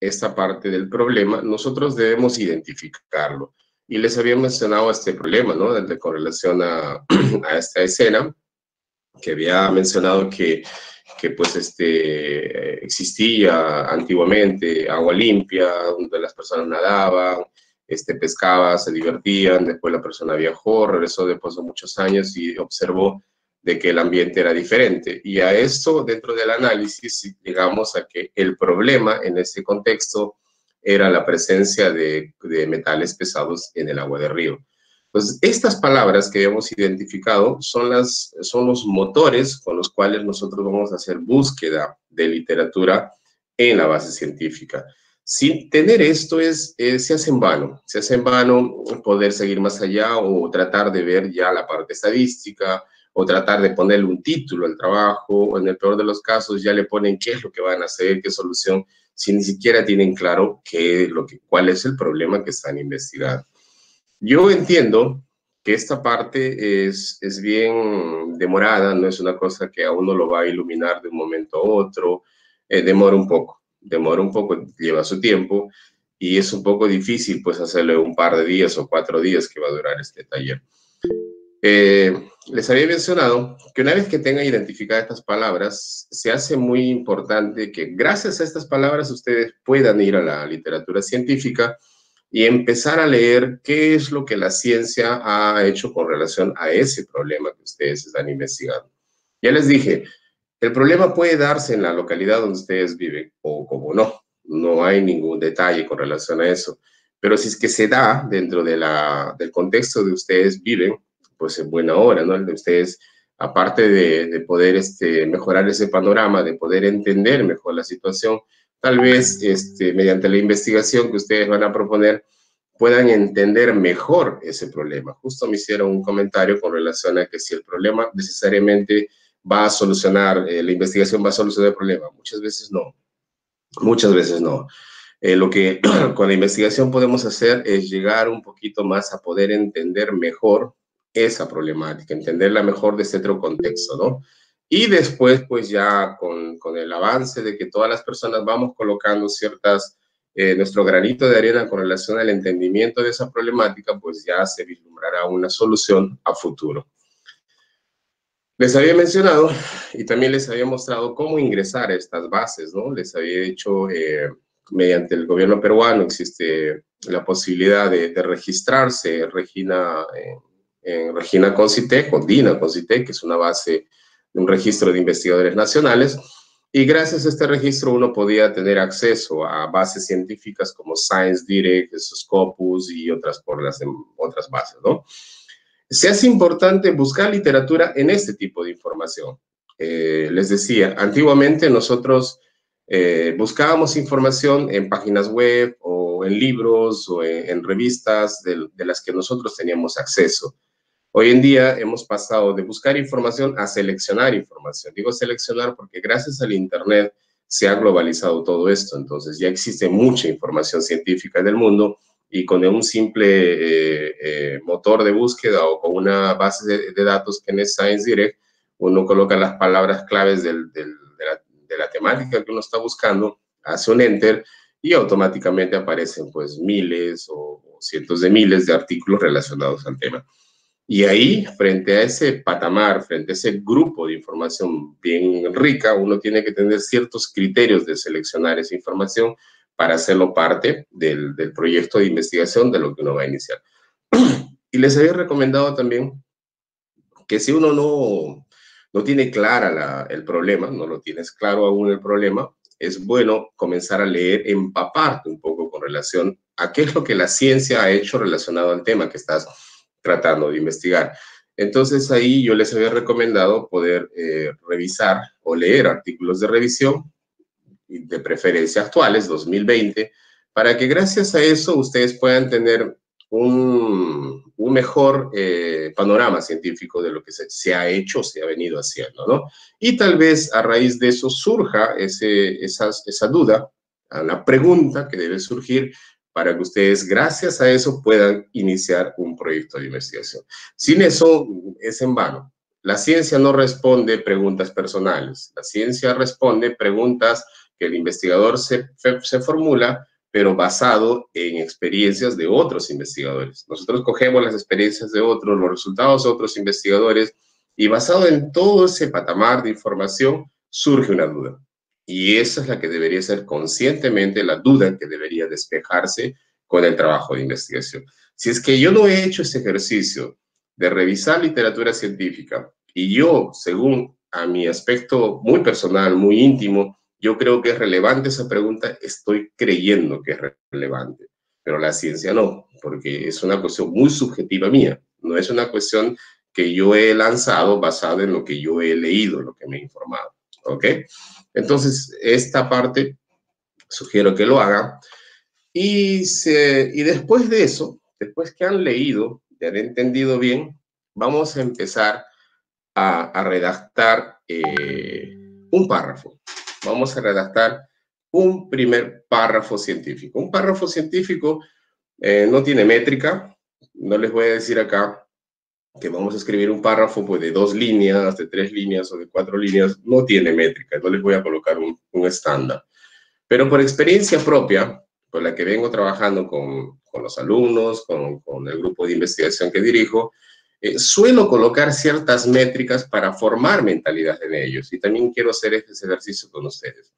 esta parte del problema, nosotros debemos identificarlo. Y les había mencionado este problema, ¿no? Con relación a, a esta escena, que había mencionado que pues existía antiguamente agua limpia, donde las personas nadaban, pescaban, se divertían, después la persona viajó, regresó después de muchos años y observó de que el ambiente era diferente. Y a esto, dentro del análisis, llegamos a que el problema en ese contexto era la presencia de metales pesados en el agua de río. Pues estas palabras que hemos identificado son los motores con los cuales nosotros vamos a hacer búsqueda de literatura en la base científica. Sin tener esto se hace en vano poder seguir más allá o tratar de ver ya la parte estadística o tratar de ponerle un título al trabajo, o en el peor de los casos ya le ponen qué es lo que van a hacer, qué solución, si ni siquiera tienen claro cuál es el problema que están investigando. Yo entiendo que esta parte es bien demorada, no es una cosa que a uno lo va a iluminar de un momento a otro, demora un poco, lleva su tiempo y es un poco difícil pues hacerle un par de días o 4 días que va a durar este taller. Les había mencionado que una vez que tengan identificadas estas palabras, se hace muy importante que gracias a estas palabras ustedes puedan ir a la literatura científica y empezar a leer qué es lo que la ciencia ha hecho con relación a ese problema que ustedes están investigando. Ya les dije, el problema puede darse en la localidad donde ustedes viven o como no hay ningún detalle con relación a eso. Pero si es que se da dentro del contexto donde ustedes viven, pues en buena hora, ¿no? El de ustedes, aparte de poder mejorar ese panorama, de poder entender mejor la situación, tal vez mediante la investigación que ustedes van a proponer, puedan entender mejor ese problema. Justo me hicieron un comentario con relación a que si el problema necesariamente va a solucionar, la investigación va a solucionar el problema. Muchas veces no. Muchas veces no. Lo que con la investigación podemos hacer es llegar un poquito más a poder entender mejor esa problemática, entenderla mejor desde otro contexto, ¿no? Y después, pues ya con el avance de que todas las personas vamos colocando nuestro granito de arena con relación al entendimiento de esa problemática, pues ya se vislumbrará una solución a futuro. Les había mencionado y también les había mostrado cómo ingresar a estas bases, ¿no? Les había dicho, mediante el gobierno peruano existe la posibilidad de registrarse en Regina Concitec o DINA Concitec, que es una base de un registro de investigadores nacionales, y gracias a este registro uno podía tener acceso a bases científicas como Science Direct, Scopus y otras bases, ¿no? Se hace importante buscar literatura en este tipo de información. Les decía, antiguamente nosotros buscábamos información en páginas web o en libros o en revistas de las que nosotros teníamos acceso. Hoy en día hemos pasado de buscar información a seleccionar información. Digo seleccionar porque gracias al Internet se ha globalizado todo esto. Entonces ya existe mucha información científica en el mundo y con un simple motor de búsqueda o con una base de datos que es Science Direct, uno coloca las palabras claves de la temática que uno está buscando, hace un enter y automáticamente aparecen pues miles o cientos de miles de artículos relacionados al tema. Y ahí, frente a ese patamar, frente a ese grupo de información bien rica, uno tiene que tener ciertos criterios de seleccionar esa información para hacerlo parte del proyecto de investigación de lo que uno va a iniciar. Y les había recomendado también que si uno no tiene clara el problema, no lo tienes claro aún el problema, es bueno comenzar a leer, empaparte un poco con relación a qué es lo que la ciencia ha hecho relacionado al tema que estás tratando de investigar. Entonces ahí yo les había recomendado poder revisar o leer artículos de revisión, de preferencia actuales, 2020, para que gracias a eso ustedes puedan tener un mejor panorama científico de lo que se ha hecho, se ha venido haciendo, ¿no? Y tal vez a raíz de eso surja esa duda, una pregunta que debe surgir para que ustedes, gracias a eso, puedan iniciar un proyecto de investigación. Sin eso, es en vano. La ciencia no responde preguntas personales. La ciencia responde preguntas que el investigador se formula, pero basado en experiencias de otros investigadores. Nosotros cogemos las experiencias de otros, los resultados de otros investigadores, y basado en todo ese patamar de información, surge una duda. Y esa es la que debería ser conscientemente la duda que debería despejarse con el trabajo de investigación. Si es que yo no he hecho ese ejercicio de revisar literatura científica y yo, según a mi aspecto muy personal, muy íntimo, yo creo que es relevante esa pregunta, estoy creyendo que es relevante, pero la ciencia no, porque es una cuestión muy subjetiva mía, no es una cuestión que yo he lanzado basada en lo que yo he leído, lo que me he informado, ¿ok? Entonces, esta parte sugiero que lo hagan y después de eso, después que han leído, ya han entendido bien, vamos a empezar a redactar un párrafo. Vamos a redactar un primer párrafo científico. Un párrafo científico no tiene métrica. No les voy a decir acá que vamos a escribir un párrafo pues, de 2 líneas, de 3 líneas o de 4 líneas. No tiene métrica. No les voy a colocar un estándar. Pero por experiencia propia, por la que vengo trabajando con los alumnos, con el grupo de investigación que dirijo, suelo colocar ciertas métricas para formar mentalidad en ellos. Y también quiero hacer este ejercicio con ustedes.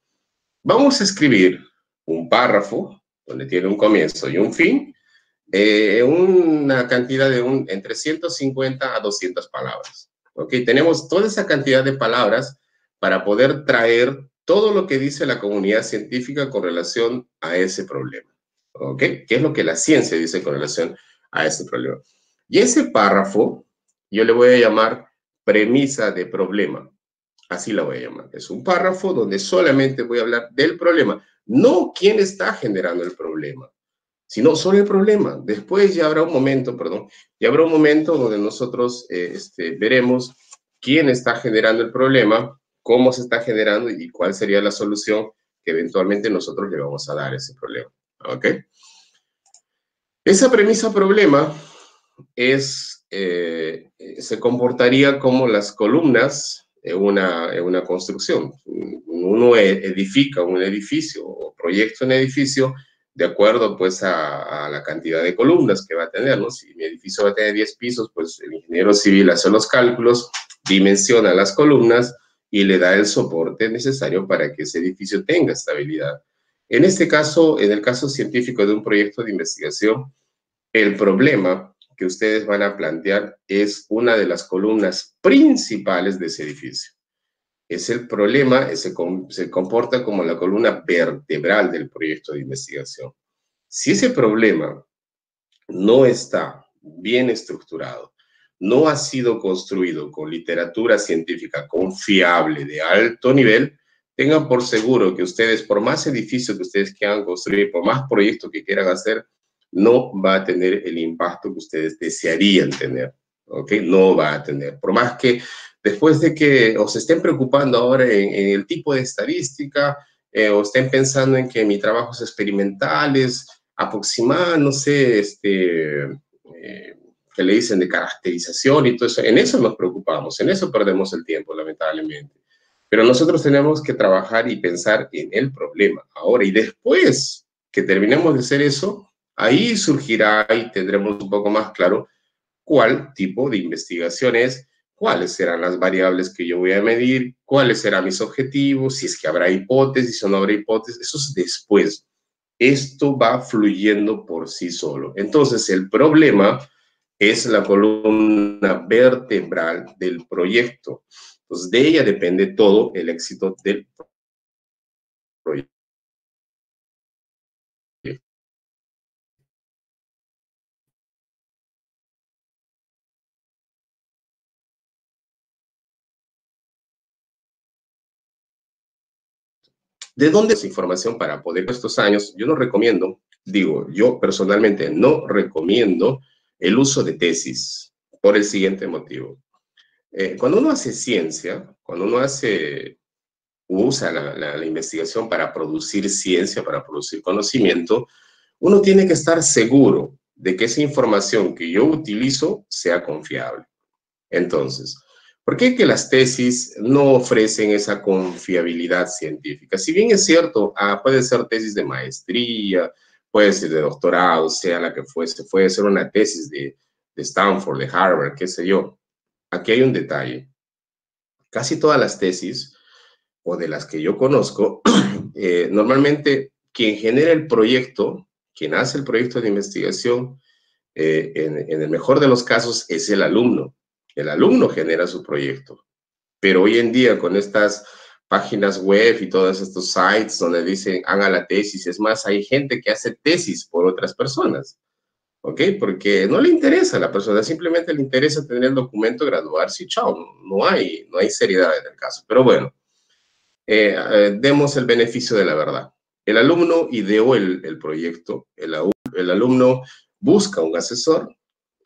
Vamos a escribir un párrafo donde tiene un comienzo y un fin, una cantidad de entre 150 a 200 palabras. ¿Ok? Tenemos toda esa cantidad de palabras para poder traer todo lo que dice la comunidad científica con relación a ese problema. ¿Ok? ¿Qué es lo que la ciencia dice con relación a ese problema? Y ese párrafo yo le voy a llamar premisa de problema. Así la voy a llamar. Es un párrafo donde solamente voy a hablar del problema, no quién está generando el problema, sino solo el problema. Después ya habrá un momento, ya habrá un momento donde nosotros veremos quién está generando el problema, cómo se está generando y cuál sería la solución que eventualmente nosotros le vamos a dar a ese problema. ¿Ok? Esa premisa problema se comportaría como las columnas en una construcción. Uno edifica un edificio o proyecta un edificio de acuerdo pues a la cantidad de columnas que va a tener, ¿no? Si mi edificio va a tener 10 pisos, pues el ingeniero civil hace los cálculos, dimensiona las columnas y le da el soporte necesario para que ese edificio tenga estabilidad. En este caso, en el caso científico de un proyecto de investigación, el problema que ustedes van a plantear es una de las columnas principales de ese edificio. Es el problema, se comporta como la columna vertebral del proyecto de investigación. Si ese problema no está bien estructurado, no ha sido construido con literatura científica confiable de alto nivel, tengan por seguro que ustedes, por más edificio que ustedes quieran construir, por más proyectos que quieran hacer, no va a tener el impacto que ustedes desearían tener, ¿ok? No va a tener. Por más que después de que os estén preocupando ahora en el tipo de estadística, o estén pensando en que mi trabajo es experimental, es aproximar, no sé, que le dicen de caracterización y todo eso, en eso nos preocupamos, en eso perdemos el tiempo, lamentablemente. Pero nosotros tenemos que trabajar y pensar en el problema ahora y después que terminemos de hacer eso, ahí surgirá y tendremos un poco más claro cuál tipo de investigación es, cuáles serán las variables que yo voy a medir, cuáles serán mis objetivos, si es que habrá hipótesis o no habrá hipótesis, eso es después. Esto va fluyendo por sí solo. Entonces, el problema es la columna vertebral del proyecto. Entonces, de ella depende todo el éxito del proyecto. ¿De dónde es información para poder estos años? Yo no recomiendo, yo personalmente no recomiendo el uso de tesis por el siguiente motivo. Cuando uno hace ciencia, cuando uno usa la investigación para producir ciencia, para producir conocimiento, uno tiene que estar seguro de que esa información que yo utilizo sea confiable. Entonces, ¿Por qué que las tesis no ofrecen esa confiabilidad científica? Si bien es cierto, puede ser tesis de maestría, puede ser de doctorado, sea la que fuese, puede ser una tesis de Stanford, de Harvard, qué sé yo. Aquí hay un detalle. Casi todas las tesis, o de las que yo conozco, normalmente quien genera el proyecto, quien hace el proyecto de investigación, en el mejor de los casos es el alumno. El alumno genera su proyecto. Pero hoy en día con estas páginas web y todos estos sites donde dicen haga la tesis, es más, hay gente que hace tesis por otras personas, ¿ok? Porque no le interesa a la persona, simplemente le interesa tener el documento, graduarse y chao, no hay seriedad en el caso. Pero bueno, demos el beneficio de la verdad. El alumno ideó el proyecto, el alumno busca un asesor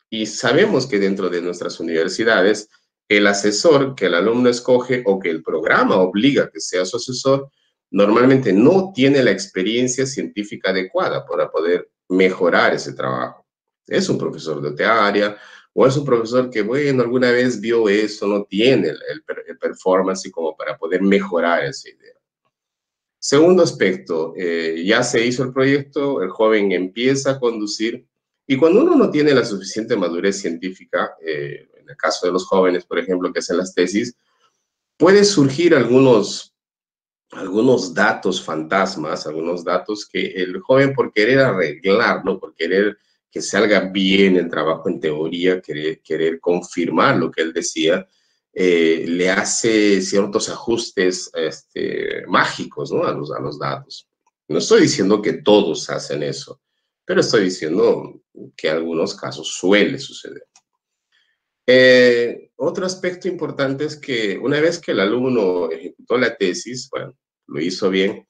y sabemos que dentro de nuestras universidades, el asesor que el alumno escoge o que el programa obliga que sea su asesor, normalmente no tiene la experiencia científica adecuada para poder mejorar ese trabajo. Es un profesor de otra área o es un profesor que, bueno, alguna vez vio eso, no tiene el performance como para poder mejorar esa idea. Segundo aspecto, ya se hizo el proyecto, el joven empieza a conducir y cuando uno no tiene la suficiente madurez científica, en el caso de los jóvenes, por ejemplo, que hacen las tesis, puede surgir algunos datos fantasmas, algunos datos que el joven por querer arreglarlo, por querer que salga bien el trabajo en teoría, querer confirmar lo que él decía, le hace ciertos ajustes mágicos, ¿no? A los datos. No estoy diciendo que todos hacen eso, pero estoy diciendo que en algunos casos suele suceder. Otro aspecto importante es que una vez que el alumno ejecutó la tesis, bueno, lo hizo bien,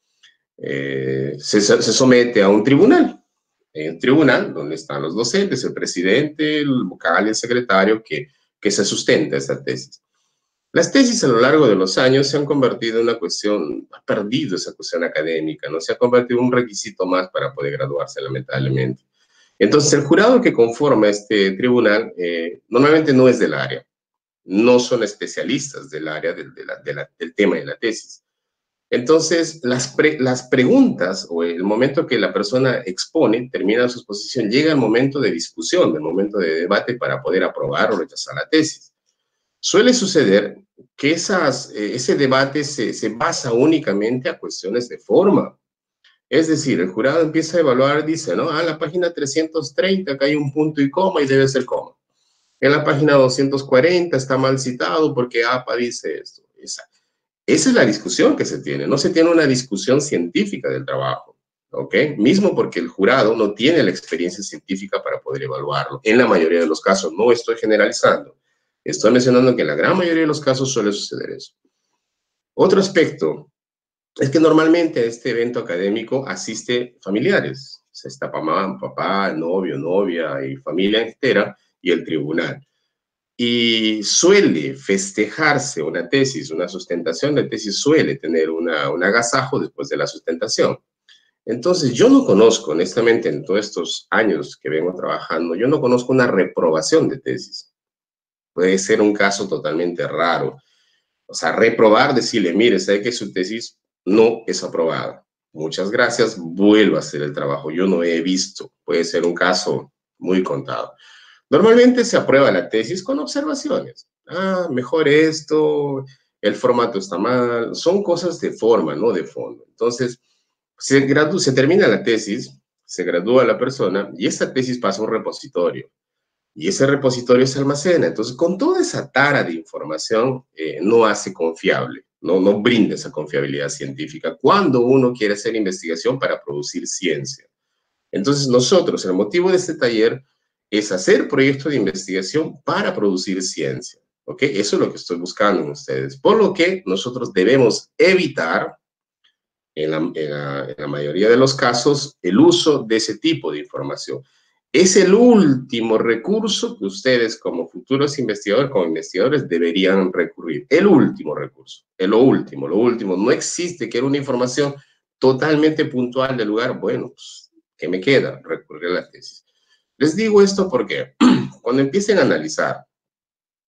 se somete a un tribunal donde están los docentes, el presidente, el vocal y el secretario que se sustenta esa tesis. Las tesis a lo largo de los años se han convertido en una cuestión, ha perdido esa cuestión académica, ¿no? Se ha convertido en un requisito más para poder graduarse, lamentablemente. Entonces, el jurado que conforma este tribunal normalmente no es del área, no son especialistas del área del tema de la tesis. Entonces, las preguntas o el momento que la persona expone, termina su exposición, llega el momento de discusión, el momento de debate para poder aprobar o rechazar la tesis. Suele suceder que ese debate se basa únicamente a cuestiones de forma. Es decir, el jurado empieza a evaluar, dice, ¿no? La página 330, acá hay un punto y coma y debe ser coma. En la página 240 está mal citado porque APA dice esto. Esa es la discusión que se tiene. No se tiene una discusión científica del trabajo, ¿ok? Mismo porque el jurado no tiene la experiencia científica para poder evaluarlo. En la mayoría de los casos, no estoy generalizando. Estoy mencionando que en la gran mayoría de los casos suele suceder eso. Otro aspecto es que normalmente a este evento académico asiste familiares. O sea, está mamá, papá, novio, novia y familia entera y el tribunal. Y suele festejarse una tesis, una sustentación de tesis suele tener un agasajo después de la sustentación. Entonces, yo no conozco, honestamente, en todos estos años que vengo trabajando, yo no conozco una reprobación de tesis. Puede ser un caso totalmente raro. O sea, reprobar, decirle, mire, sabe que su tesis no es aprobada. Muchas gracias, vuelva a hacer el trabajo. Yo no he visto. Puede ser un caso muy contado. Normalmente se aprueba la tesis con observaciones. Mejor esto, el formato está mal. Son cosas de forma, no de fondo. Entonces, se termina la tesis, se gradúa la persona y esa tesis pasa a un repositorio. Y ese repositorio se almacena. Entonces, con toda esa tara de información, no hace confiable, no brinda esa confiabilidad científica cuando uno quiere hacer investigación para producir ciencia. Entonces, nosotros, el motivo de este taller es hacer proyectos de investigación para producir ciencia. ¿Ok? Eso es lo que estoy buscando en ustedes. Por lo que nosotros debemos evitar, en la mayoría de los casos, el uso de ese tipo de información. Es el último recurso que ustedes como futuros investigadores, como investigadores, deberían recurrir. El último recurso. Lo último. No existe que era una información totalmente puntual del lugar. Bueno, pues, ¿qué me queda? Recurrir a la tesis. Les digo esto porque cuando empiecen a analizar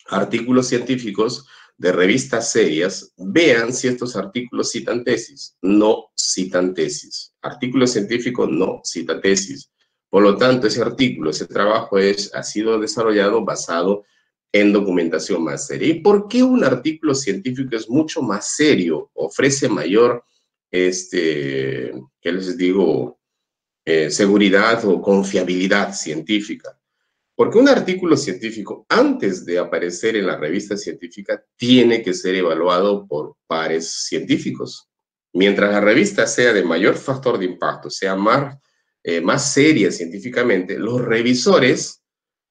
artículos científicos de revistas serias, vean si estos artículos citan tesis. No citan tesis. Artículo científico no cita tesis. Por lo tanto, ese artículo, ese trabajo ha sido desarrollado basado en documentación más seria. ¿Y por qué un artículo científico es mucho más serio? Ofrece mayor, ¿qué les digo? Seguridad o confiabilidad científica. Porque un artículo científico, antes de aparecer en la revista científica, tiene que ser evaluado por pares científicos. Mientras la revista sea de mayor factor de impacto, sea más seria científicamente, los revisores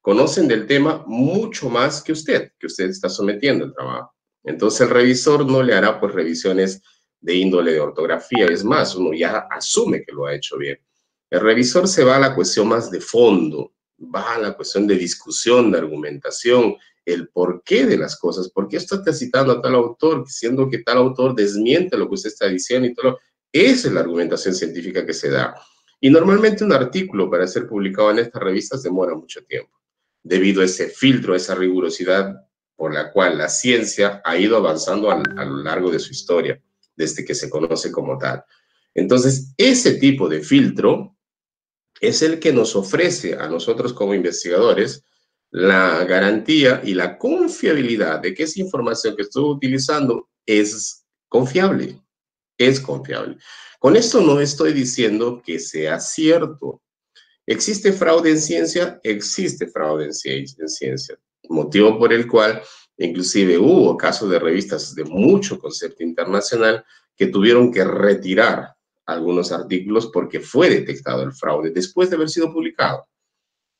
conocen del tema mucho más que usted está sometiendo el trabajo. Entonces el revisor no le hará pues revisiones de índole de ortografía, es más, uno ya asume que lo ha hecho bien. El revisor se va a la cuestión más de fondo, va a la cuestión de discusión, de argumentación, el porqué de las cosas. ¿Por qué usted está citando a tal autor, siendo que tal autor desmiente lo que usted está diciendo y todo? Esa es la argumentación científica que se da. Y normalmente un artículo para ser publicado en estas revistas demora mucho tiempo, debido a ese filtro, a esa rigurosidad por la cual la ciencia ha ido avanzando a lo largo de su historia, desde que se conoce como tal. Entonces, ese tipo de filtro es el que nos ofrece a nosotros como investigadores la garantía y la confiabilidad de que esa información que estoy utilizando es confiable, es confiable. Con esto no estoy diciendo que sea cierto. ¿Existe fraude en ciencia? Existe fraude en ciencia, motivo por el cual inclusive hubo casos de revistas de mucho concepto internacional que tuvieron que retirar algunos artículos porque fue detectado el fraude después de haber sido publicado.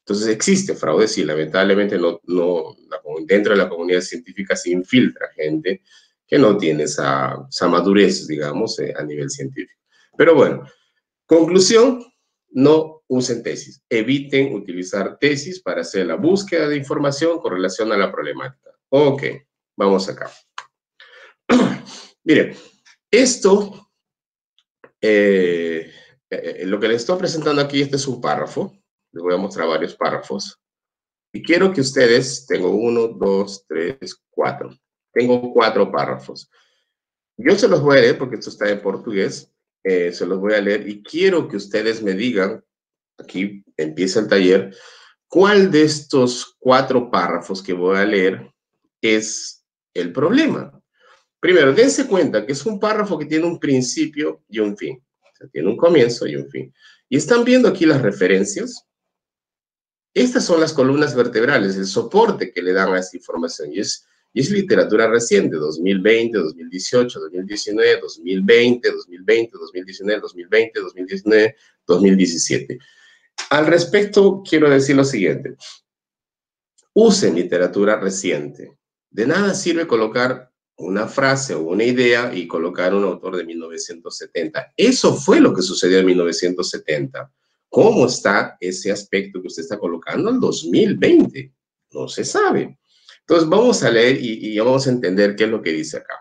Entonces existe fraude, sí, lamentablemente dentro de la comunidad científica se infiltra gente que no tiene esa madurez, digamos, a nivel científico. Pero bueno, conclusión, no usen tesis. Eviten utilizar tesis para hacer la búsqueda de información con relación a la problemática. Ok, vamos acá. Miren, esto, lo que les estoy presentando aquí, este es un párrafo. Les voy a mostrar varios párrafos. Y quiero que ustedes, tengo 1, 2, 3, 4. Tengo 4 párrafos. Yo se los voy a leer porque esto está en portugués. Se los voy a leer y quiero que ustedes me digan, aquí empieza el taller, ¿cuál de estos 4 párrafos que voy a leer es el problema? Primero, dense cuenta que es un párrafo que tiene un principio y un fin. O sea, tiene un comienzo y un fin. Y están viendo aquí las referencias. Estas son las columnas vertebrales, el soporte que le dan a esta información. Y es literatura reciente, 2020, 2018, 2019, 2020, 2020, 2019, 2020, 2019, 2017. Al respecto, quiero decir lo siguiente. Usen literatura reciente. De nada sirve colocar una frase o una idea y colocar un autor de 1970. Eso fue lo que sucedió en 1970. ¿Cómo está ese aspecto que usted está colocando en 2020? No se sabe. Entonces vamos a leer y vamos a entender qué es lo que dice acá.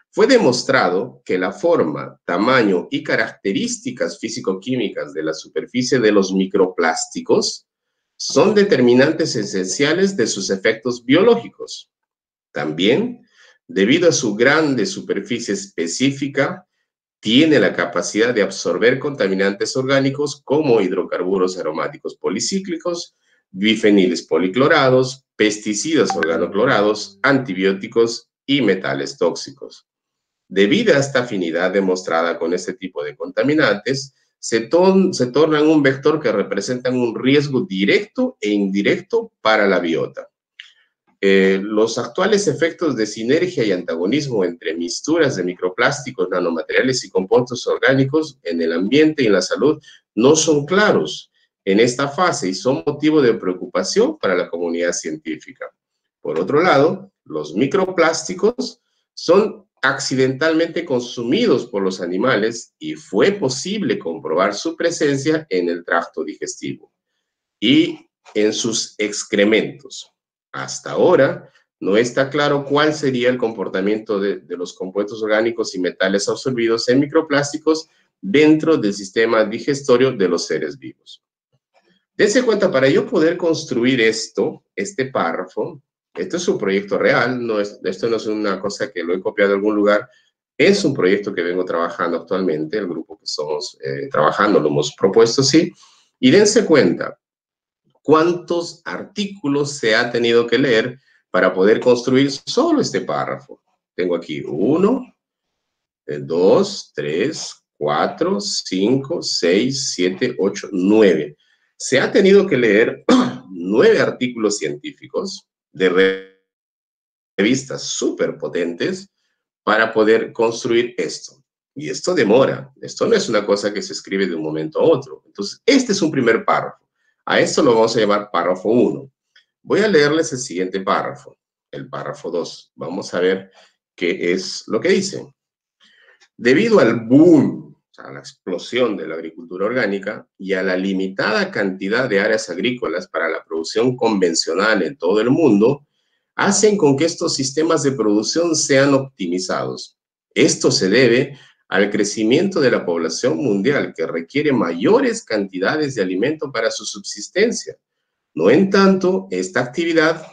Fue demostrado que la forma, tamaño y características físico-químicas de la superficie de los microplásticos son determinantes esenciales de sus efectos biológicos. También, debido a su grande superficie específica, tiene la capacidad de absorber contaminantes orgánicos como hidrocarburos aromáticos policíclicos, bifeniles policlorados, pesticidas organoclorados, antibióticos y metales tóxicos. Debido a esta afinidad demostrada con este tipo de contaminantes, se tornan un vector que representan un riesgo directo e indirecto para la biota. Los actuales efectos de sinergia y antagonismo entre mixturas de microplásticos, nanomateriales y compuestos orgánicos en el ambiente y en la salud no son claros en esta fase y son motivo de preocupación para la comunidad científica. Por otro lado, los microplásticos son accidentalmente consumidos por los animales y fue posible comprobar su presencia en el tracto digestivo y en sus excrementos. Hasta ahora, no está claro cuál sería el comportamiento de los compuestos orgánicos y metales absorbidos en microplásticos dentro del sistema digestivo de los seres vivos. Dense cuenta, para yo poder construir este párrafo, Esto es un proyecto real, esto no es una cosa que lo he copiado de algún lugar, es un proyecto que vengo trabajando actualmente, el grupo que somos trabajando lo hemos propuesto, sí, y dense cuenta cuántos artículos se ha tenido que leer para poder construir solo este párrafo. Tengo aquí 1, 2, 3, 4, 5, 6, 7, 8, 9. Se ha tenido que leer 9 artículos científicos de revistas súper potentes para poder construir esto. Y esto demora. Esto no es una cosa que se escribe de un momento a otro. Entonces, este es un primer párrafo. A esto lo vamos a llamar párrafo 1. Voy a leerles el siguiente párrafo, el párrafo 2. Vamos a ver qué es lo que dice. Debido al boom, a la explosión de la agricultura orgánica y a la limitada cantidad de áreas agrícolas para la producción convencional en todo el mundo, hacen con que estos sistemas de producción sean optimizados. Esto se debe al crecimiento de la población mundial, que requiere mayores cantidades de alimento para su subsistencia. No en tanto, esta actividad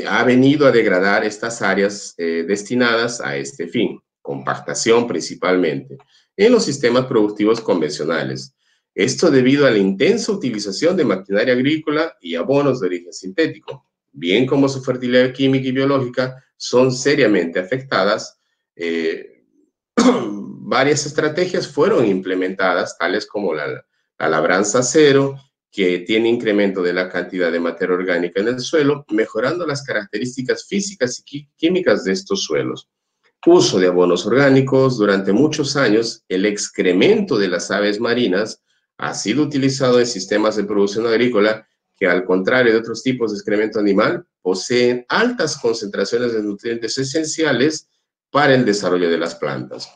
ha venido a degradar estas áreas destinadas a este fin, compactación principalmente, en los sistemas productivos convencionales. Esto debido a la intensa utilización de maquinaria agrícola y abonos de origen sintético, bien como su fertilidad química y biológica son seriamente afectadas. Varias estrategias fueron implementadas, tales como la labranza cero, que tiene incremento de la cantidad de materia orgánica en el suelo, mejorando las características físicas y químicas de estos suelos. Uso de abonos orgánicos. Durante muchos años, el excremento de las aves marinas ha sido utilizado en sistemas de producción agrícola que, al contrario de otros tipos de excremento animal, poseen altas concentraciones de nutrientes esenciales para el desarrollo de las plantas.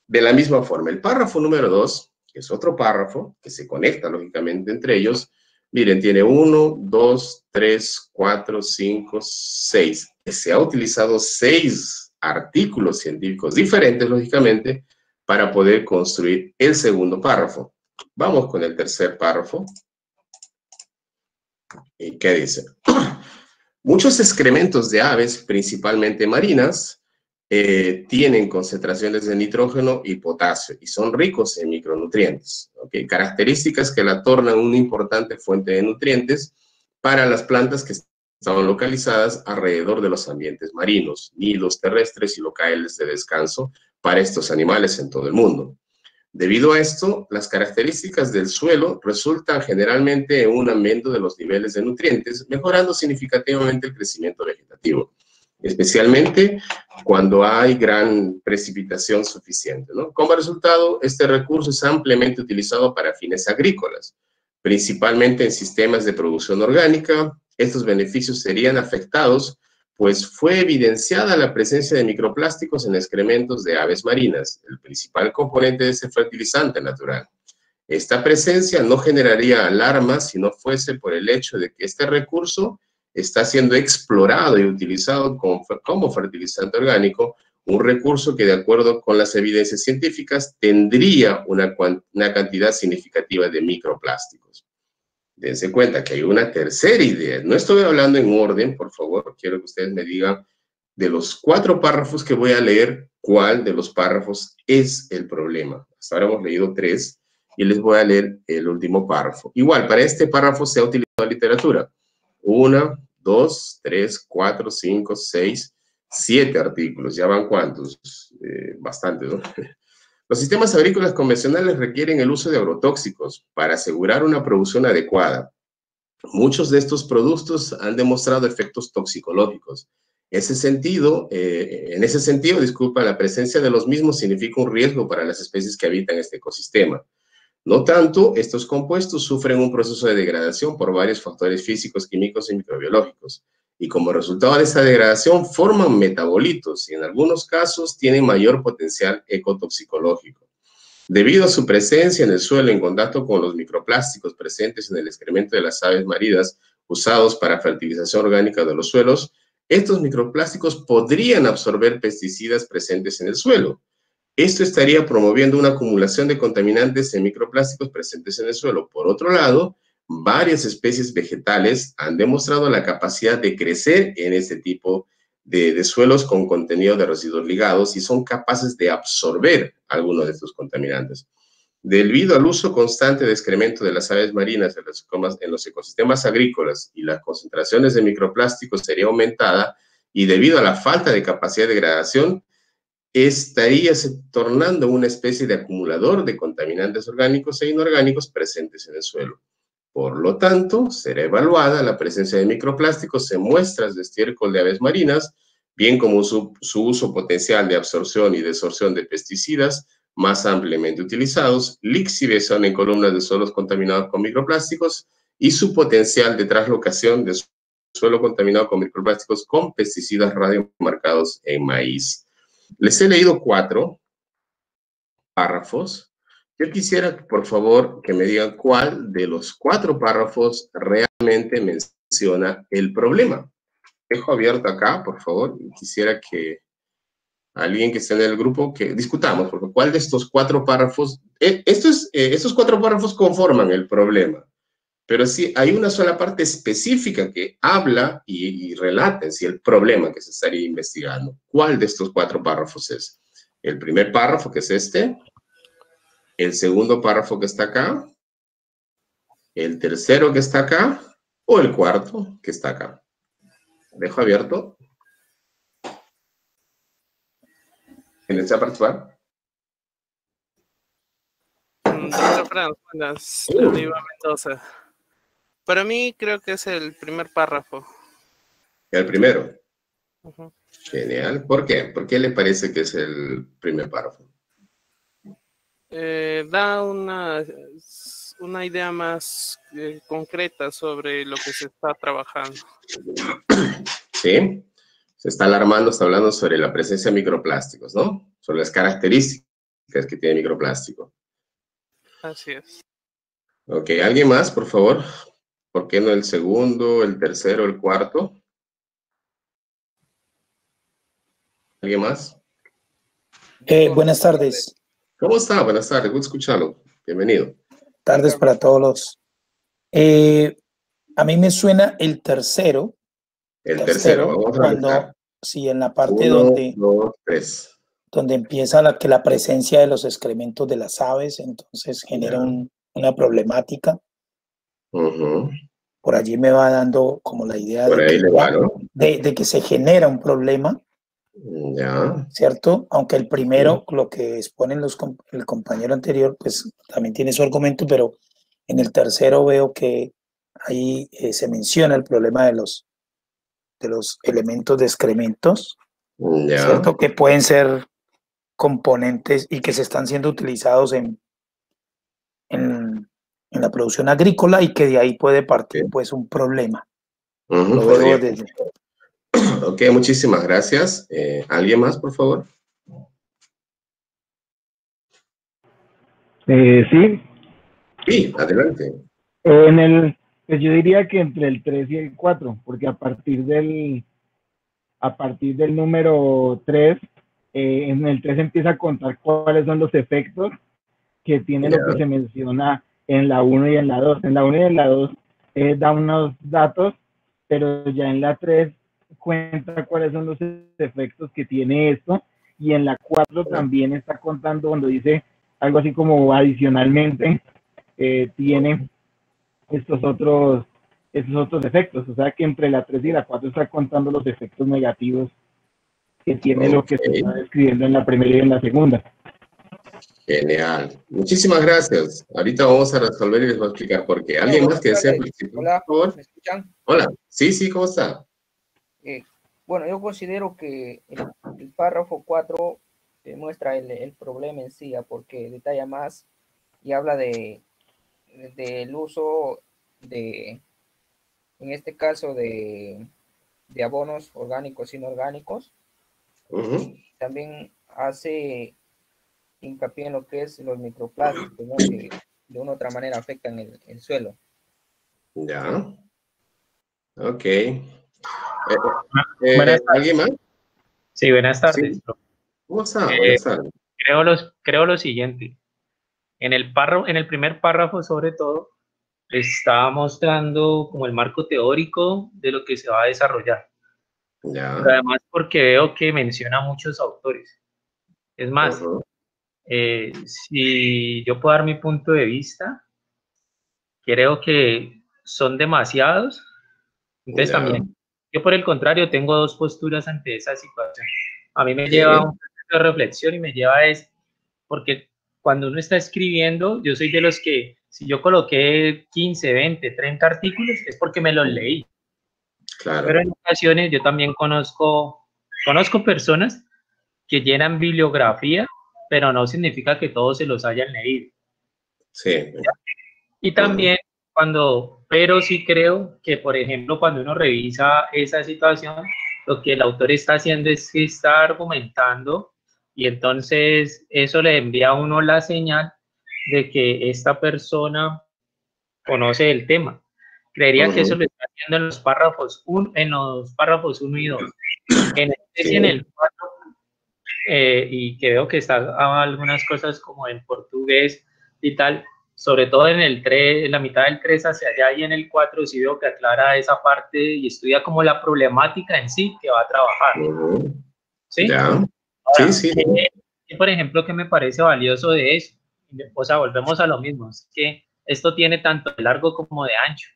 De la misma forma, el párrafo número 2, que es otro párrafo que se conecta lógicamente entre ellos, miren, tiene 1, 2, 3, 4, 5, 6. Se ha utilizado 6 artículos científicos diferentes, lógicamente, para poder construir el segundo párrafo. Vamos con el tercer párrafo. ¿Y qué dice? Muchos excrementos de aves, principalmente marinas, tienen concentraciones de nitrógeno y potasio y son ricos en micronutrientes, ¿okay? Características que la tornan una importante fuente de nutrientes para las plantas que están localizadas alrededor de los ambientes marinos, nidos terrestres y locales de descanso para estos animales en todo el mundo. Debido a esto, las características del suelo resultan generalmente en un aumento de los niveles de nutrientes, mejorando significativamente el crecimiento vegetativo, especialmente cuando hay gran precipitación suficiente, ¿no? Como resultado, este recurso es ampliamente utilizado para fines agrícolas, principalmente en sistemas de producción orgánica. Estos beneficios serían afectados, pues fue evidenciada la presencia de microplásticos en excrementos de aves marinas, el principal componente de ese fertilizante natural. Esta presencia no generaría alarma si no fuese por el hecho de que este recurso está siendo explorado y utilizado como fertilizante orgánico, un recurso que, de acuerdo con las evidencias científicas, tendría una cantidad significativa de microplásticos. Dense cuenta que hay una tercera idea. No estoy hablando en orden, por favor. Quiero que ustedes me digan, de los 4 párrafos que voy a leer, ¿cuál de los párrafos es el problema? Hasta ahora hemos leído 3 y les voy a leer el último párrafo. Igual, para este párrafo se ha utilizado literatura. 1, 2, 3, 4, 5, 6, 7 artículos. ¿Ya van cuántos? Bastantes, ¿no? Los sistemas agrícolas convencionales requieren el uso de agrotóxicos para asegurar una producción adecuada. Muchos de estos productos han demostrado efectos toxicológicos. En ese sentido, la presencia de los mismos significa un riesgo para las especies que habitan este ecosistema. No tanto, estos compuestos sufren un proceso de degradación por varios factores físicos, químicos y microbiológicos. Y como resultado de esta degradación forman metabolitos y en algunos casos tienen mayor potencial ecotoxicológico. Debido a su presencia en el suelo en contacto con los microplásticos presentes en el excremento de las aves marinas usados para fertilización orgánica de los suelos, estos microplásticos podrían absorber pesticidas presentes en el suelo. Esto estaría promoviendo una acumulación de contaminantes en microplásticos presentes en el suelo. Por otro lado, varias especies vegetales han demostrado la capacidad de crecer en este tipo de suelos con contenido de residuos ligados y son capaces de absorber algunos de estos contaminantes. Debido al uso constante de excremento de las aves marinas en los ecosistemas agrícolas y las concentraciones de microplásticos sería aumentada, y debido a la falta de capacidad de degradación, estaría se tornando una especie de acumulador de contaminantes orgánicos e inorgánicos presentes en el suelo. Por lo tanto, será evaluada la presencia de microplásticos en muestras de estiércol de aves marinas, bien como su uso potencial de absorción y desorción de pesticidas más ampliamente utilizados, lixiviación en columnas de suelos contaminados con microplásticos y su potencial de traslocación de suelo contaminado con microplásticos con pesticidas radiomarcados en maíz. Les he leído 4 párrafos. Yo quisiera, por favor, que me digan cuál de los 4 párrafos realmente menciona el problema. Dejo abierto acá, por favor, y quisiera que alguien que esté en el grupo, que discutamos, porque cuál de estos 4 párrafos, estos 4 párrafos conforman el problema, pero sí hay una sola parte específica que habla y relata en sí el problema que se estaría investigando. ¿Cuál de estos 4 párrafos es? El primer párrafo, que es este, el segundo párrafo que está acá, el tercero que está acá, o el cuarto que está acá. Dejo abierto. ¿Quién desea participar? Doctor Franz, buenas. Oliva Mendoza. Para mí creo que es el primer párrafo. El primero. Genial. ¿Por qué? ¿Por qué le parece que es el primer párrafo? Da una idea más concreta sobre lo que se está trabajando. Sí. Se está alarmando, está hablando sobre la presencia de microplásticos, ¿no? Sobre las características que tiene el microplástico. Así es. Ok, ¿alguien más, por favor? ¿Por qué no el segundo, el tercero, el cuarto? ¿Alguien más? Buenas tardes. ¿Cómo está? Buenas tardes, gusto escucharlo. Bienvenido. Tardes para todos los. A mí me suena el tercero. El tercero, vamos a cuando, sí, en la parte 1, 2, 3. Donde empieza la presencia de los excrementos de las aves, entonces genera una problemática. Por allí me va dando como la idea de que se genera un problema. Ya. ¿Cierto? Aunque el primero, lo que exponen el compañero anterior, pues también tiene su argumento, pero en el tercero veo que ahí se menciona el problema de los elementos de excrementos, ¿cierto? Que pueden ser componentes y que se están siendo utilizados en la producción agrícola y que de ahí puede partir pues un problema. Lo veo desde... Ok, muchísimas gracias. ¿Alguien más, por favor? Sí. Sí, adelante. Pues yo diría que entre el 3 y el 4, porque a partir del número 3, en el 3 empieza a contar cuáles son los efectos que tiene lo que se menciona en la 1 y en la 2. En la 1 y en la 2 da unos datos, pero ya en la 3 cuenta cuáles son los efectos que tiene esto, y en la 4 también está contando cuando dice algo así como adicionalmente tiene estos otros efectos, o sea que entre la 3 y la 4 está contando los efectos negativos que tiene lo que se está describiendo en la primera y en la segunda. Genial. Muchísimas gracias. Ahorita vamos a resolver y les voy a explicar por qué. ¿Alguien más que desea participar? Hola, por favor? ¿me escuchan? Hola. Sí, ¿cómo está? Bueno, yo considero que el párrafo 4 muestra el problema en sí, porque detalla más y habla del uso en este caso, de abonos orgánicos e inorgánicos. También hace hincapié en lo que es los microplásticos, ¿no? Que de una u otra manera afectan el suelo. Ya. Ok. ¿Alguien más? Sí, buenas tardes. Sí. ¿Cómo está? Buenas tardes. Creo lo siguiente. En el primer párrafo, sobre todo, está mostrando como el marco teórico de lo que se va a desarrollar. Ya. Pero además porque veo que menciona muchos autores. Es más, si yo puedo dar mi punto de vista, creo que son demasiados. Entonces también, yo por el contrario tengo dos posturas ante esa situación. A mí me lleva a un proceso de reflexión y me lleva a porque cuando uno está escribiendo, yo soy de los que si yo coloqué 15, 20, 30 artículos es porque me los leí. Claro. Pero en ocasiones yo también conozco personas que llenan bibliografía, pero no significa que todos se los hayan leído. Sí. Y también pero sí creo que, por ejemplo, cuando uno revisa esa situación, lo que el autor está haciendo es que está argumentando y entonces eso le envía a uno la señal de que esta persona conoce el tema. Creería que eso lo está haciendo en los párrafos 1 y 2. En este y en el 4, y que veo que está algunas cosas como en portugués y tal, sobre todo en el 3, en la mitad del 3 hacia allá y en el 4 sí veo que aclara esa parte y estudia como la problemática en sí que va a trabajar. ¿Sí? Ya. Ahora, Sí. por ejemplo, ¿qué me parece valioso de eso? O sea, volvemos a lo mismo, es que esto tiene tanto de largo como de ancho,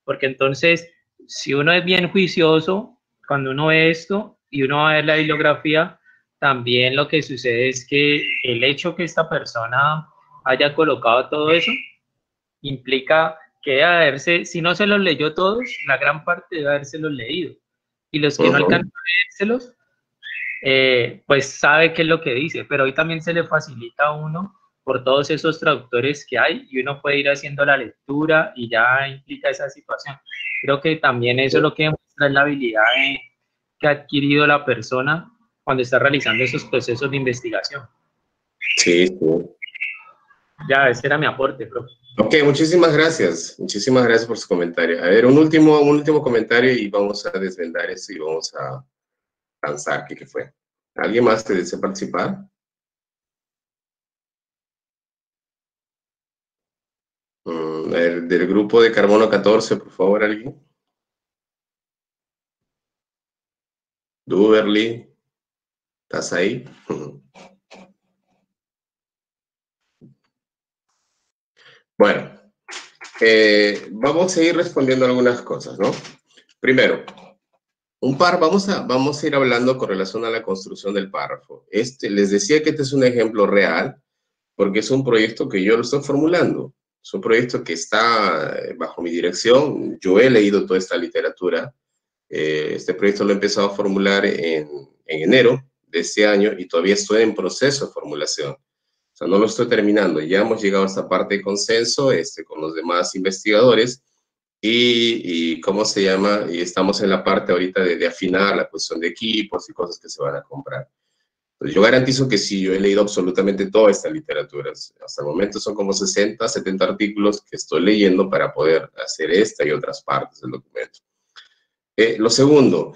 porque entonces, si uno es bien juicioso, cuando uno ve esto y uno va a ver la bibliografía, también lo que sucede es que el hecho que esta persona haya colocado todo eso implica que debe haberse, si no se los leyó todos, la gran parte debe habérselos leído. Y los que no alcanzan a leérselos, pues sabe qué es lo que dice, pero hoy también se le facilita a uno por todos esos traductores que hay y uno puede ir haciendo la lectura y ya implica esa situación. Creo que también eso es lo que demuestra la habilidad que ha adquirido la persona cuando está realizando esos procesos de investigación. Sí. Ya, ese era mi aporte, profe. Ok, muchísimas gracias. Muchísimas gracias por su comentario. A ver, un último comentario y vamos a desvendar eso y vamos a avanzar. ¿Qué fue? ¿Alguien más que desea participar? Del grupo de carbono 14, por favor, alguien. Duberly, ¿estás ahí? Bueno, vamos a ir respondiendo algunas cosas, ¿no? Primero, vamos a ir hablando con relación a la construcción del párrafo. Les decía que este es un ejemplo real, porque es un proyecto que yo lo estoy formulando. Es un proyecto que está bajo mi dirección. Yo he leído toda esta literatura. Este proyecto lo he empezado a formular en enero de este año y todavía estoy en proceso de formulación. O sea, no lo estoy terminando. Ya hemos llegado a esta parte de consenso con los demás investigadores y ¿cómo se llama? Y estamos en la parte ahorita de afinar la cuestión de equipos y cosas que se van a comprar. Entonces, yo garantizo que sí, yo he leído absolutamente toda esta literatura. Hasta el momento son como 60, 70 artículos que estoy leyendo para poder hacer esta y otras partes del documento. Lo segundo,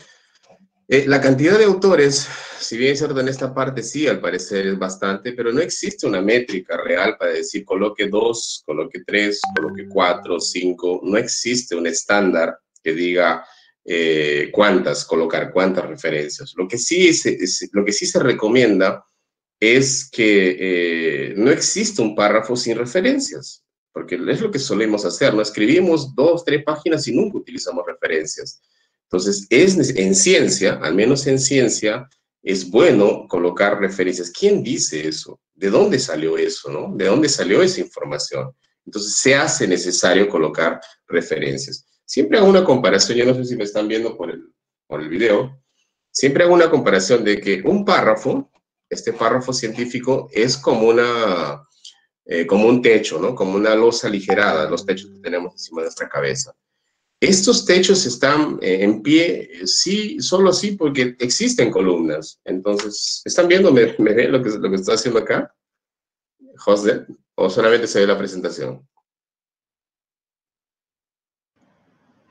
la cantidad de autores, si bien es cierto en esta parte sí, al parecer es bastante, pero no existe una métrica real para decir coloque 2, coloque 3, coloque 4, 5, no existe un estándar que diga colocar cuántas referencias. Lo que sí se recomienda es que no existe un párrafo sin referencias, porque es lo que solemos hacer, ¿no? Escribimos 2, 3 páginas y nunca utilizamos referencias. Entonces, en ciencia, al menos en ciencia, es bueno colocar referencias. ¿Quién dice eso? ¿De dónde salió eso, no? ¿De dónde salió esa información? Entonces, se hace necesario colocar referencias. Siempre hago una comparación, yo no sé si me están viendo por el video, siempre hago una comparación de que un párrafo, este párrafo científico, es como un techo, ¿no? Como una losa aligerada, los techos que tenemos encima de nuestra cabeza. Estos techos están en pie, sí, solo así porque existen columnas. Entonces, ¿están viendo? ¿Me ven lo que estoy haciendo acá? José, ¿o solamente se ve la presentación?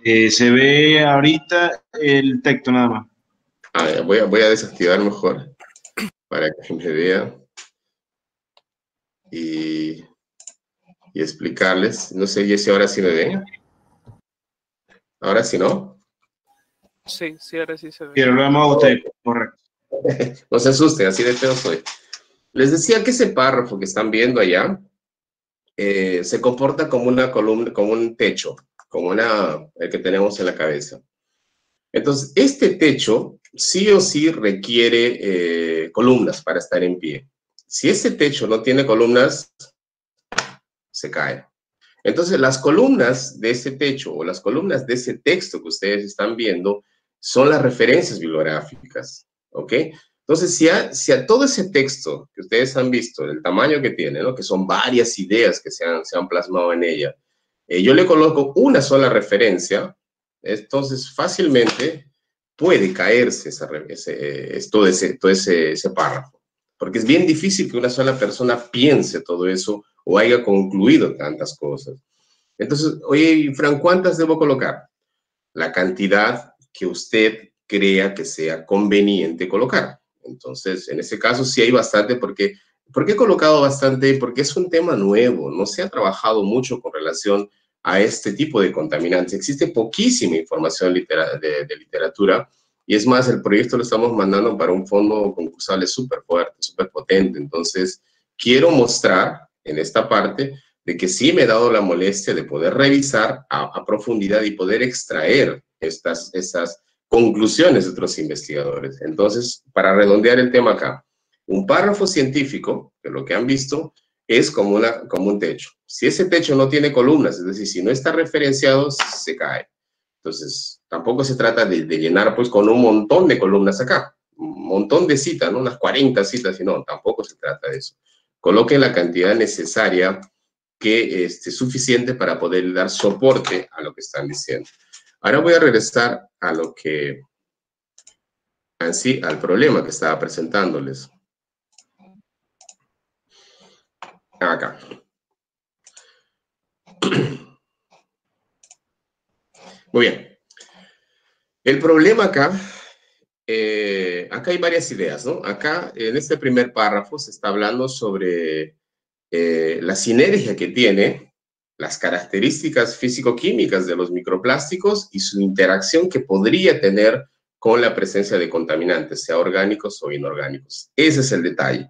Se ve ahorita el texto nada más. Voy a desactivar mejor para que me vea. Y y explicarles. No sé si ahora sí me ven. Ahora sí, ¿no? Sí, sí, ahora sí se ve. Quiero hablar más a usted, correcto. No se asusten, así de feo soy. Les decía que ese párrafo que están viendo allá se comporta como una columna, como un techo, como el que tenemos en la cabeza. Entonces, este techo sí o sí requiere columnas para estar en pie. Si ese techo no tiene columnas, se cae. Entonces, las columnas de ese techo o las columnas de ese texto que ustedes están viendo son las referencias bibliográficas, ¿ok? Entonces, si a todo ese texto que ustedes han visto, el tamaño que tiene, ¿no? Que son varias ideas que se han plasmado en ella, yo le coloco una sola referencia, entonces fácilmente puede caerse todo ese párrafo, porque es bien difícil que una sola persona piense todo eso o haya concluido tantas cosas. Entonces, oye, Fran, ¿cuántas debo colocar? La cantidad que usted crea que sea conveniente colocar. Entonces, en ese caso sí hay bastante, porque he colocado bastante, porque es un tema nuevo, no se ha trabajado mucho con relación a este tipo de contaminantes. Existe poquísima información de literatura, y es más, el proyecto lo estamos mandando para un fondo concursable súper fuerte, súper potente. Entonces, quiero mostrar en esta parte de que sí me he dado la molestia de poder revisar a profundidad y poder extraer estas conclusiones de otros investigadores. Entonces, para redondear el tema acá, un párrafo científico, que lo que han visto, es como un techo. Si ese techo no tiene columnas, es decir, si no está referenciado, se cae. Entonces, tampoco se trata de llenar pues con un montón de columnas acá, un montón de citas, ¿no? Unas 40 citas, y no, tampoco se trata de eso. Coloquen la cantidad necesaria que es suficiente para poder dar soporte a lo que están diciendo. Ahora voy a regresar a lo que, al problema que estaba presentándoles. Acá. Muy bien. El problema acá, acá hay varias ideas, ¿no? Acá, en este primer párrafo, se está hablando sobre la sinergia que tiene, las características físico-químicas de los microplásticos y su interacción que podría tener con la presencia de contaminantes, sea orgánicos o inorgánicos. Ese es el detalle,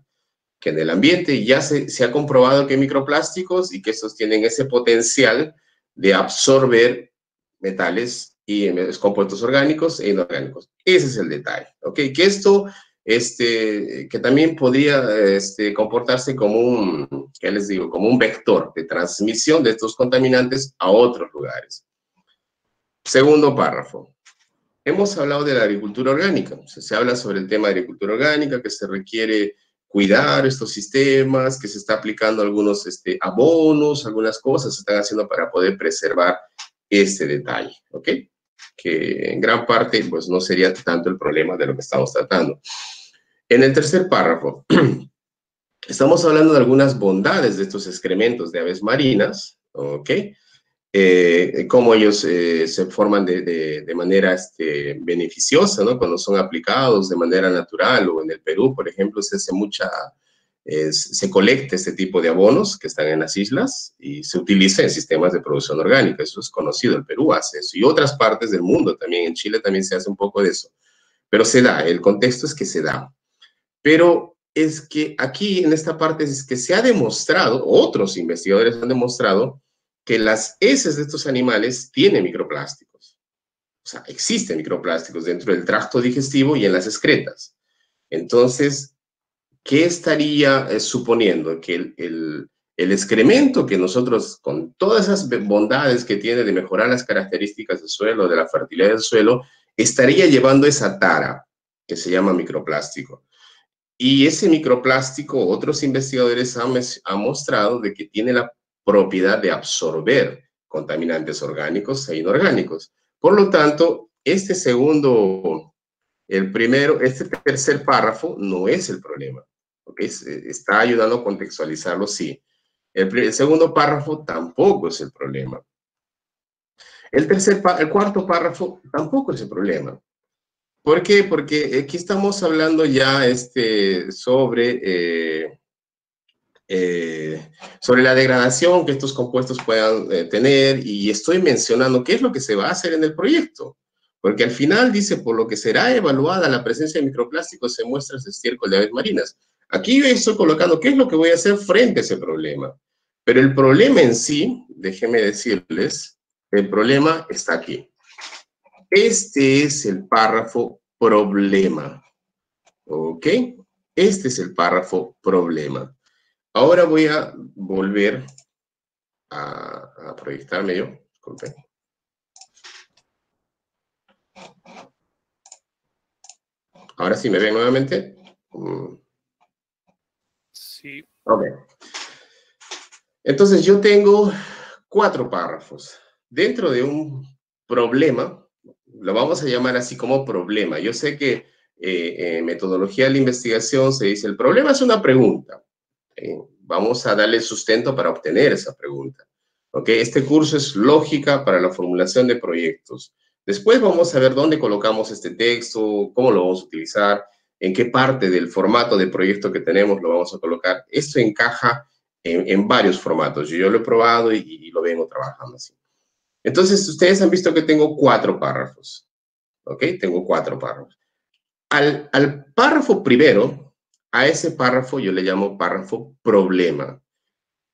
que en el ambiente ya se ha comprobado que hay microplásticos y que estos tienen ese potencial de absorber metales y compuestos orgánicos e inorgánicos. Ese es el detalle, ¿ok? Que esto, que también podría comportarse como ¿qué les digo? Como un vector de transmisión de estos contaminantes a otros lugares. Segundo párrafo. Hemos hablado de la agricultura orgánica. O sea, se habla sobre el tema de agricultura orgánica, que se requiere cuidar estos sistemas, que se está aplicando algunos abonos, algunas cosas se están haciendo para poder preservar este detalle, ¿ok? Que en gran parte, pues, no sería tanto el problema de lo que estamos tratando. En el tercer párrafo, estamos hablando de algunas bondades de estos excrementos de aves marinas, ¿ok? Cómo ellos se forman de manera beneficiosa, ¿no? Cuando son aplicados de manera natural, o en el Perú, por ejemplo, se hace se colecta este tipo de abonos que están en las islas y se utiliza en sistemas de producción orgánica. Eso es conocido, el Perú hace eso, y otras partes del mundo también, en Chile también se hace un poco de eso, pero se da, el contexto es que se da. Pero es que aquí en esta parte es que se ha demostrado, otros investigadores han demostrado, que las heces de estos animales tienen microplásticos. O sea, existen microplásticos dentro del tracto digestivo y en las excretas. Entonces, ¿qué estaría suponiendo? Que el excremento que nosotros, con todas esas bondades que tiene de mejorar las características del suelo, de la fertilidad del suelo, estaría llevando esa tara que se llama microplástico. Y ese microplástico, otros investigadores han mostrado de que tiene la propiedad de absorber contaminantes orgánicos e inorgánicos. Por lo tanto, este tercer párrafo no es el problema, ¿okay? Está ayudando a contextualizarlo, sí. El segundo párrafo tampoco es el problema. El cuarto párrafo tampoco es el problema. ¿Por qué? Porque aquí estamos hablando ya sobre sobre la degradación que estos compuestos puedan tener, y estoy mencionando qué es lo que se va a hacer en el proyecto. Porque al final dice, por lo que será evaluada la presencia de microplásticos en muestras de estiércol de aves marinas. Aquí yo estoy colocando qué es lo que voy a hacer frente a ese problema. Pero el problema en sí, déjenme decirles, el problema está aquí. Este es el párrafo problema. ¿Ok? Este es el párrafo problema. Ahora voy a volver a proyectarme yo. Disculpen. Ahora sí me ven nuevamente. Sí. Ok. Entonces yo tengo 4 párrafos. Dentro de un problema, lo vamos a llamar así como problema. Yo sé que en metodología de la investigación se dice, el problema es una pregunta. Vamos a darle sustento para obtener esa pregunta. ¿Ok? Este curso es lógica para la formulación de proyectos. Después vamos a ver dónde colocamos este texto, cómo lo vamos a utilizar, en qué parte del formato de proyecto que tenemos lo vamos a colocar. Esto encaja en varios formatos. Yo lo he probado y lo vengo trabajando así. Entonces, ustedes han visto que tengo 4 párrafos. ¿Ok? Tengo 4 párrafos. Al párrafo primero, a ese párrafo yo le llamo párrafo problema.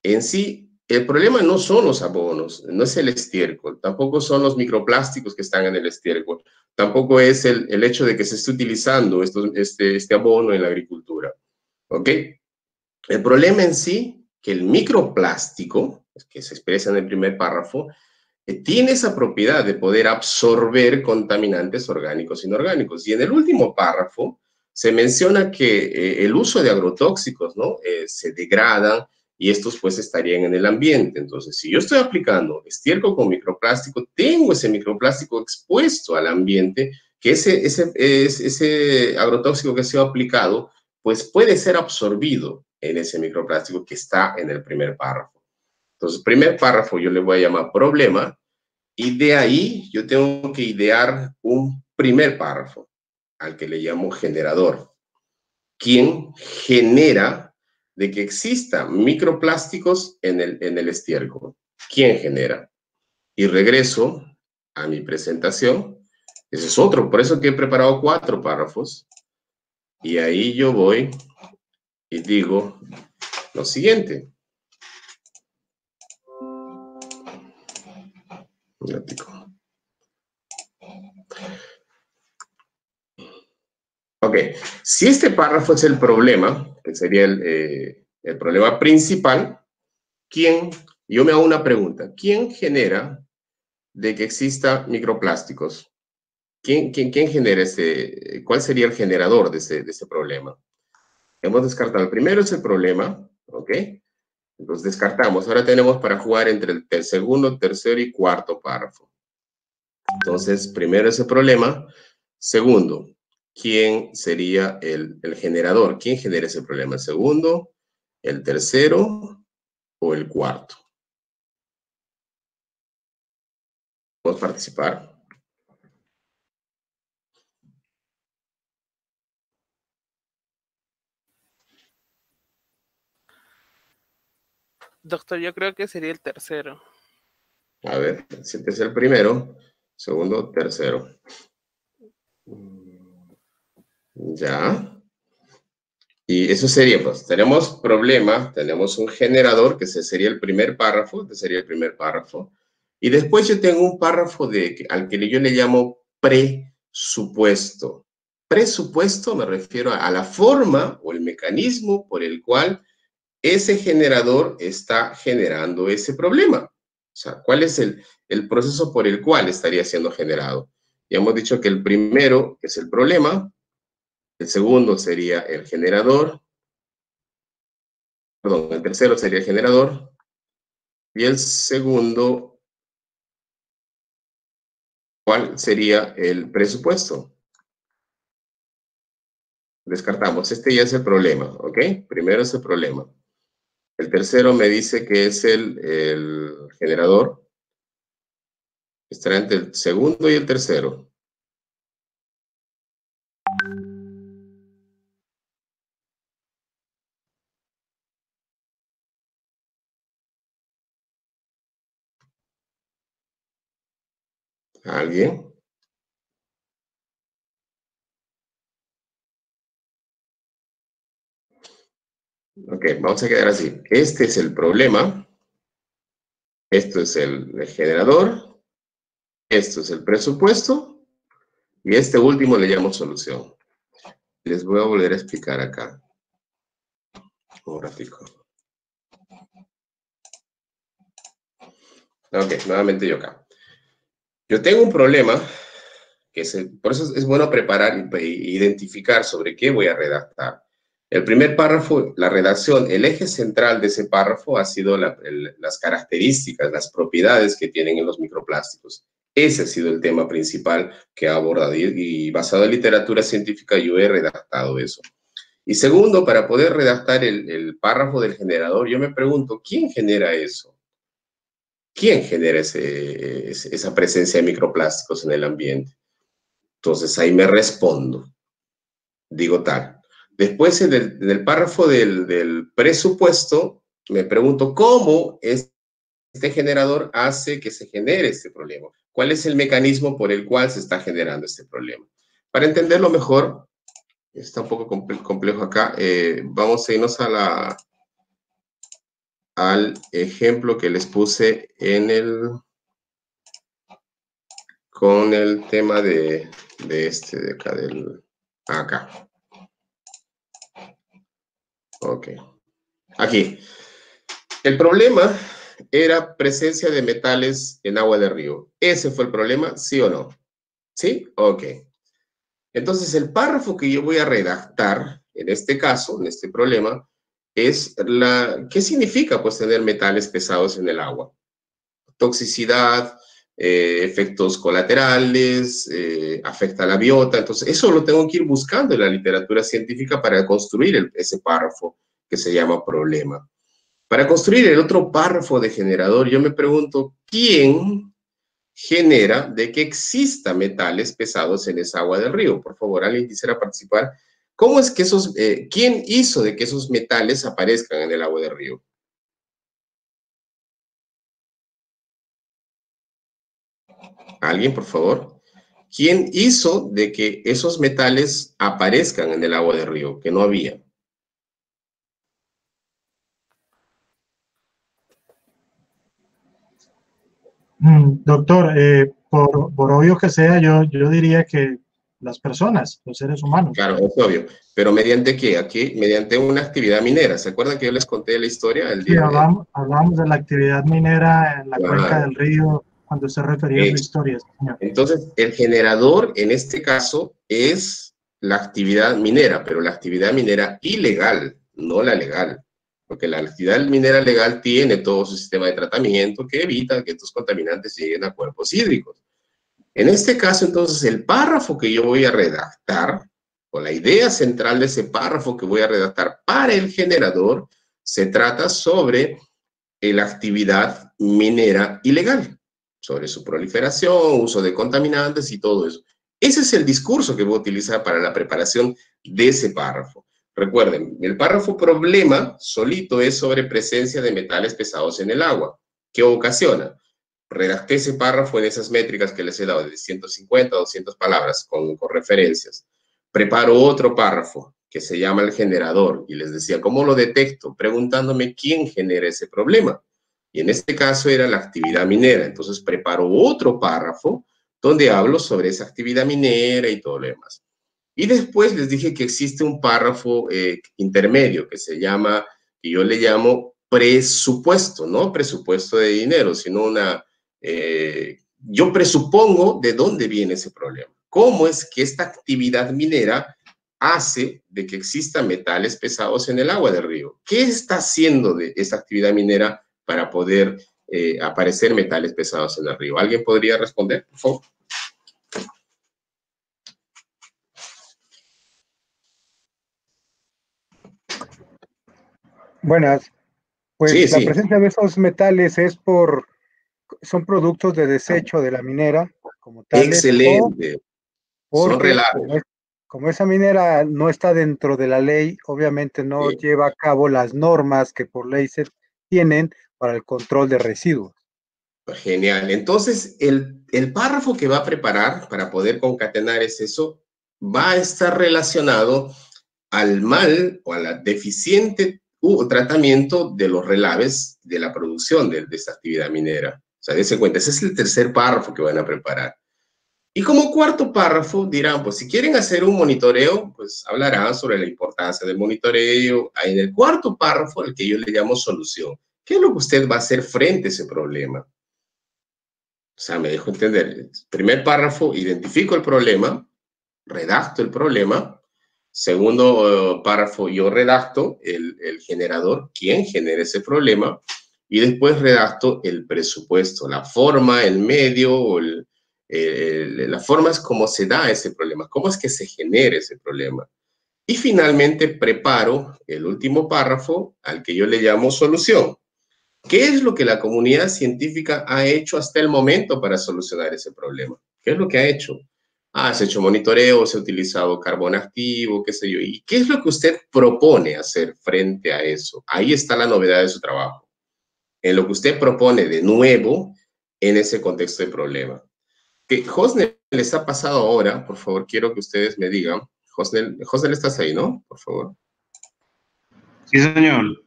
En sí, el problema no son los abonos, no es el estiércol, tampoco son los microplásticos que están en el estiércol, tampoco es el hecho de que se esté utilizando este abono en la agricultura. ¿Ok? El problema en sí, que el microplástico, que se expresa en el primer párrafo, tiene esa propiedad de poder absorber contaminantes orgánicos e inorgánicos. Y en el último párrafo se menciona que el uso de agrotóxicos, ¿no? Se degradan y estos pues estarían en el ambiente. Entonces, si yo estoy aplicando estiércol con microplástico, tengo ese microplástico expuesto al ambiente, que ese agrotóxico que ha sido aplicado, pues puede ser absorbido en ese microplástico que está en el primer párrafo. Entonces, primer párrafo yo le voy a llamar problema, y de ahí yo tengo que idear un primer párrafo, al que le llamo generador. ¿Quién genera de que existan microplásticos en el estiércol? ¿Quién genera? Y regreso a mi presentación. Ese es otro, por eso que he preparado 4 párrafos. Y ahí yo voy y digo lo siguiente. Un ratico. Ok, si este párrafo es el problema, que sería el problema principal, yo me hago una pregunta, ¿quién genera de que exista microplásticos? ¿Quién genera cuál sería el generador de ese problema? Hemos descartado, el primero es el problema, ¿ok? Los descartamos, ahora tenemos para jugar entre el segundo, tercero y cuarto párrafo. Entonces, primero es el problema, segundo, ¿quién sería el generador? ¿Quién genera ese problema? ¿El segundo, el tercero o el cuarto? ¿Podemos participar? Doctor, yo creo que sería el tercero. A ver, si este es el primero, segundo, tercero. Ya. Y eso sería, pues, tenemos problema, tenemos un generador, que ese sería el primer párrafo, que sería el primer párrafo. Y después yo tengo un párrafo al que yo le llamo presupuesto. Presupuesto me refiero a la forma o el mecanismo por el cual ese generador está generando ese problema. O sea, ¿cuál es el proceso por el cual estaría siendo generado? Ya hemos dicho que el primero es el problema, el segundo sería el generador, perdón, el tercero sería el generador, y el segundo, ¿cuál sería el presupuesto? Descartamos, este ya es el problema, ¿ok? Primero es el problema. El tercero me dice que es el generador, estará entre el segundo y el tercero. ¿Alguien? Ok, vamos a quedar así. Este es el problema. Esto es el generador. Esto es el presupuesto. Y este último le llamo solución. Les voy a volver a explicar acá. Un ratico. Ok, nuevamente yo acá. Yo tengo un problema, por eso es bueno preparar e identificar sobre qué voy a redactar. El primer párrafo, la redacción, el eje central de ese párrafo ha sido las características, las propiedades que tienen en los microplásticos. Ese ha sido el tema principal que he abordado y basado en literatura científica yo he redactado eso. Y segundo, para poder redactar el párrafo del generador, yo me pregunto, ¿quién genera eso? ¿Quién genera esa presencia de microplásticos en el ambiente? Entonces ahí me respondo, digo tal. Después en el párrafo del presupuesto, me pregunto cómo este generador hace que se genere este problema. ¿Cuál es el mecanismo por el cual se está generando este problema? Para entenderlo mejor, está un poco complejo acá, vamos a irnos al ejemplo que les puse con el tema de acá, acá. Ok. Aquí. El problema era presencia de metales en agua de río. ¿Ese fue el problema? ¿Sí o no? ¿Sí? Ok. Entonces, el párrafo que yo voy a redactar, en este caso, en este problema, es ¿qué significa pues tener metales pesados en el agua? Toxicidad, efectos colaterales, afecta a la biota. Entonces, eso lo tengo que ir buscando en la literatura científica para construir ese párrafo que se llama problema. Para construir el otro párrafo de generador, yo me pregunto, ¿quién genera de que exista metales pesados en esa agua del río? Por favor, ¿alguien quisiera participar? ¿Cómo es que quién hizo de que esos metales aparezcan en el agua del río? ¿Alguien, por favor? ¿Quién hizo de que esos metales aparezcan en el agua del río, que no había? Doctor, por obvio que sea, yo diría que las personas, los seres humanos. Claro, es obvio. ¿Pero mediante qué? Aquí, mediante una actividad minera. ¿Se acuerdan que yo les conté la historia? Sí, hablamos de la actividad minera en la cuenca del río, cuando usted refería a su historia, señor. Entonces, el generador, en este caso, es la actividad minera, pero la actividad minera ilegal, no la legal. Porque la actividad minera legal tiene todo su sistema de tratamiento que evita que estos contaminantes lleguen a cuerpos hídricos. En este caso, entonces, el párrafo que yo voy a redactar, o la idea central de ese párrafo que voy a redactar para el generador, se trata sobre la actividad minera ilegal, sobre su proliferación, uso de contaminantes y todo eso. Ese es el discurso que voy a utilizar para la preparación de ese párrafo. Recuerden, el párrafo problema solito es sobre presencia de metales pesados en el agua. ¿Qué ocasiona? Redacté ese párrafo en esas métricas que les he dado, de 150 a 200 palabras con referencias. Preparo otro párrafo que se llama el generador y les decía, ¿cómo lo detecto? Preguntándome quién genera ese problema. Y en este caso era la actividad minera. Entonces preparo otro párrafo donde hablo sobre esa actividad minera y todo lo demás. Y después les dije que existe un párrafo intermedio que se llama, que yo le llamo presupuesto, no presupuesto de dinero, sino yo presupongo de dónde viene ese problema. ¿Cómo es que esta actividad minera hace de que existan metales pesados en el agua del río? ¿Qué está haciendo de esta actividad minera para poder aparecer metales pesados en el río? ¿Alguien podría responder, por favor? Buenas. Pues Sí, la sí. presencia de esos metales son productos de desecho de la minera como tales. Excelente. Son Porque relatos. como esa minera no está dentro de la ley, obviamente no lleva a cabo las normas que por ley se tienen para el control de residuos. Genial. Entonces, el párrafo que va a preparar para poder concatenar es eso, va a estar relacionado al mal o a la deficiente tratamiento de los relaves de la producción de esta actividad minera. O sea, dense cuenta, ese es el tercer párrafo que van a preparar. Y como cuarto párrafo dirán, pues si quieren hacer un monitoreo, pues hablarán sobre la importancia del monitoreo. En el cuarto párrafo, al que yo le llamo solución, ¿qué es lo que usted va a hacer frente a ese problema? O sea, me dejo entender. Primer párrafo, identifico el problema, redacto el problema. Segundo párrafo, yo redacto el generador, quién genera ese problema. Y después redacto el presupuesto, la forma, el medio, o la forma es cómo se da ese problema, cómo es que se genera ese problema. Y finalmente preparo el último párrafo al que yo le llamo solución. ¿Qué es lo que la comunidad científica ha hecho hasta el momento para solucionar ese problema? ¿Qué es lo que ha hecho? Ah, se ha hecho monitoreo, se ha utilizado carbón activo, qué sé yo. ¿Y qué es lo que usted propone hacer frente a eso? Ahí está la novedad de su trabajo. En lo que usted propone de nuevo en ese contexto de problema. ¿Qué Josnel les ha pasado ahora? Por favor, quiero que ustedes me digan. Josnel, ¿estás ahí, no? Por favor. Sí, señor.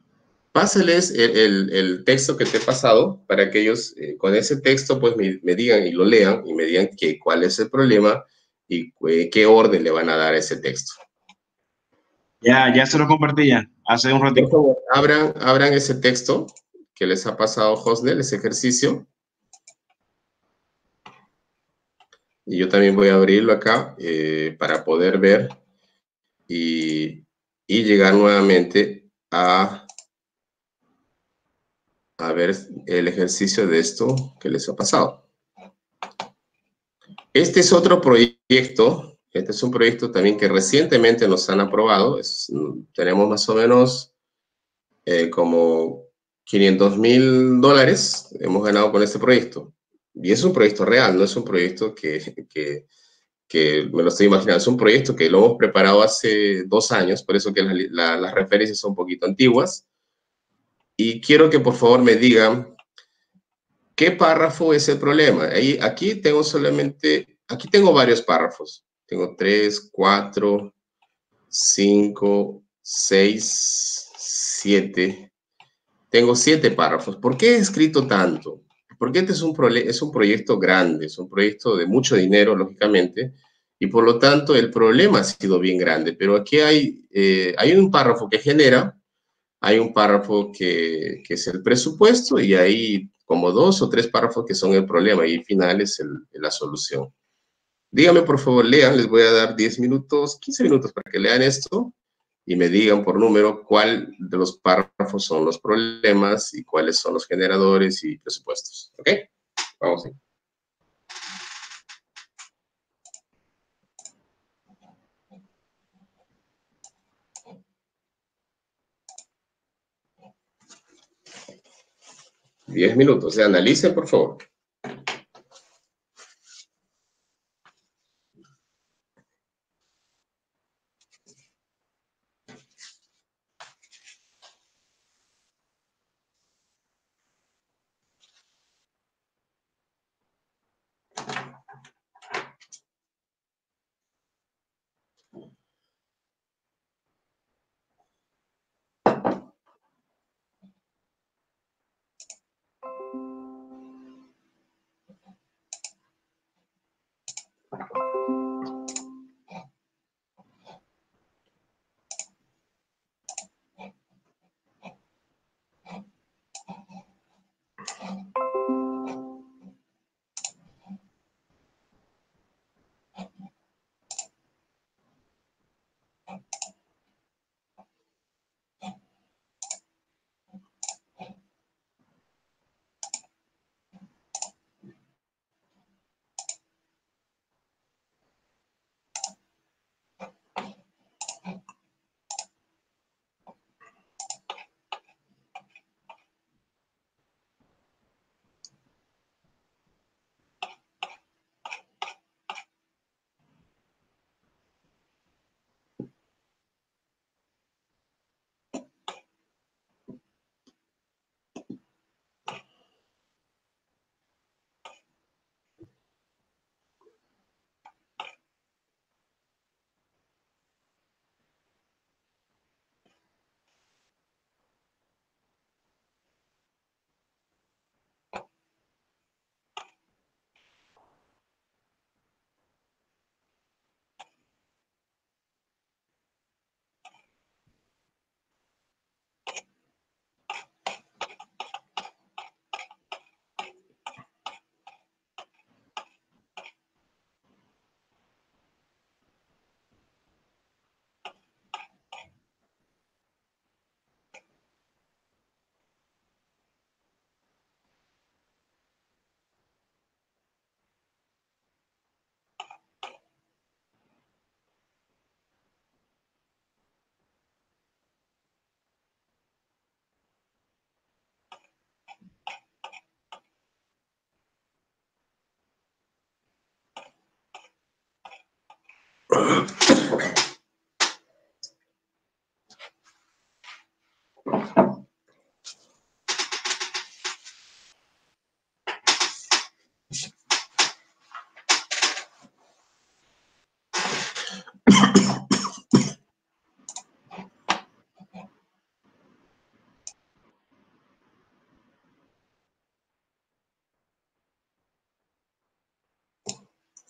Páseles el texto que te he pasado para que ellos con ese texto pues me digan y lo lean y me digan cuál es el problema y qué orden le van a dar a ese texto. Ya se lo compartí ya, hace un Por ratito. favor, abran ese texto que les ha pasado Josnel, ese ejercicio. Y yo también voy a abrirlo acá para poder ver y llegar nuevamente a ver el ejercicio de esto que les ha pasado. Este es otro proyecto, este es un proyecto también que recientemente nos han aprobado, tenemos más o menos como $500,000 hemos ganado con este proyecto. Y es un proyecto real, no es un proyecto que me lo estoy imaginando, es un proyecto que lo hemos preparado hace 2 años, por eso que las referencias son un poquito antiguas. Y quiero que por favor me digan ¿qué párrafo es el problema? Aquí tengo varios párrafos. Tengo 3, 4, 5, 6, 7. Tengo 7 párrafos. ¿Por qué he escrito tanto? Porque este es un proyecto grande, es un proyecto de mucho dinero, lógicamente, y por lo tanto el problema ha sido bien grande. Pero aquí hay un párrafo que genera, hay un párrafo que es el presupuesto y hay como 2 o 3 párrafos que son el problema y al final es la solución. Díganme, por favor, lean, les voy a dar 10 minutos, 15 minutos para que lean esto y me digan por número cuál de los párrafos son los problemas y cuáles son los generadores y presupuestos. ¿Ok? Vamos. 10 minutos. Analicen, por favor.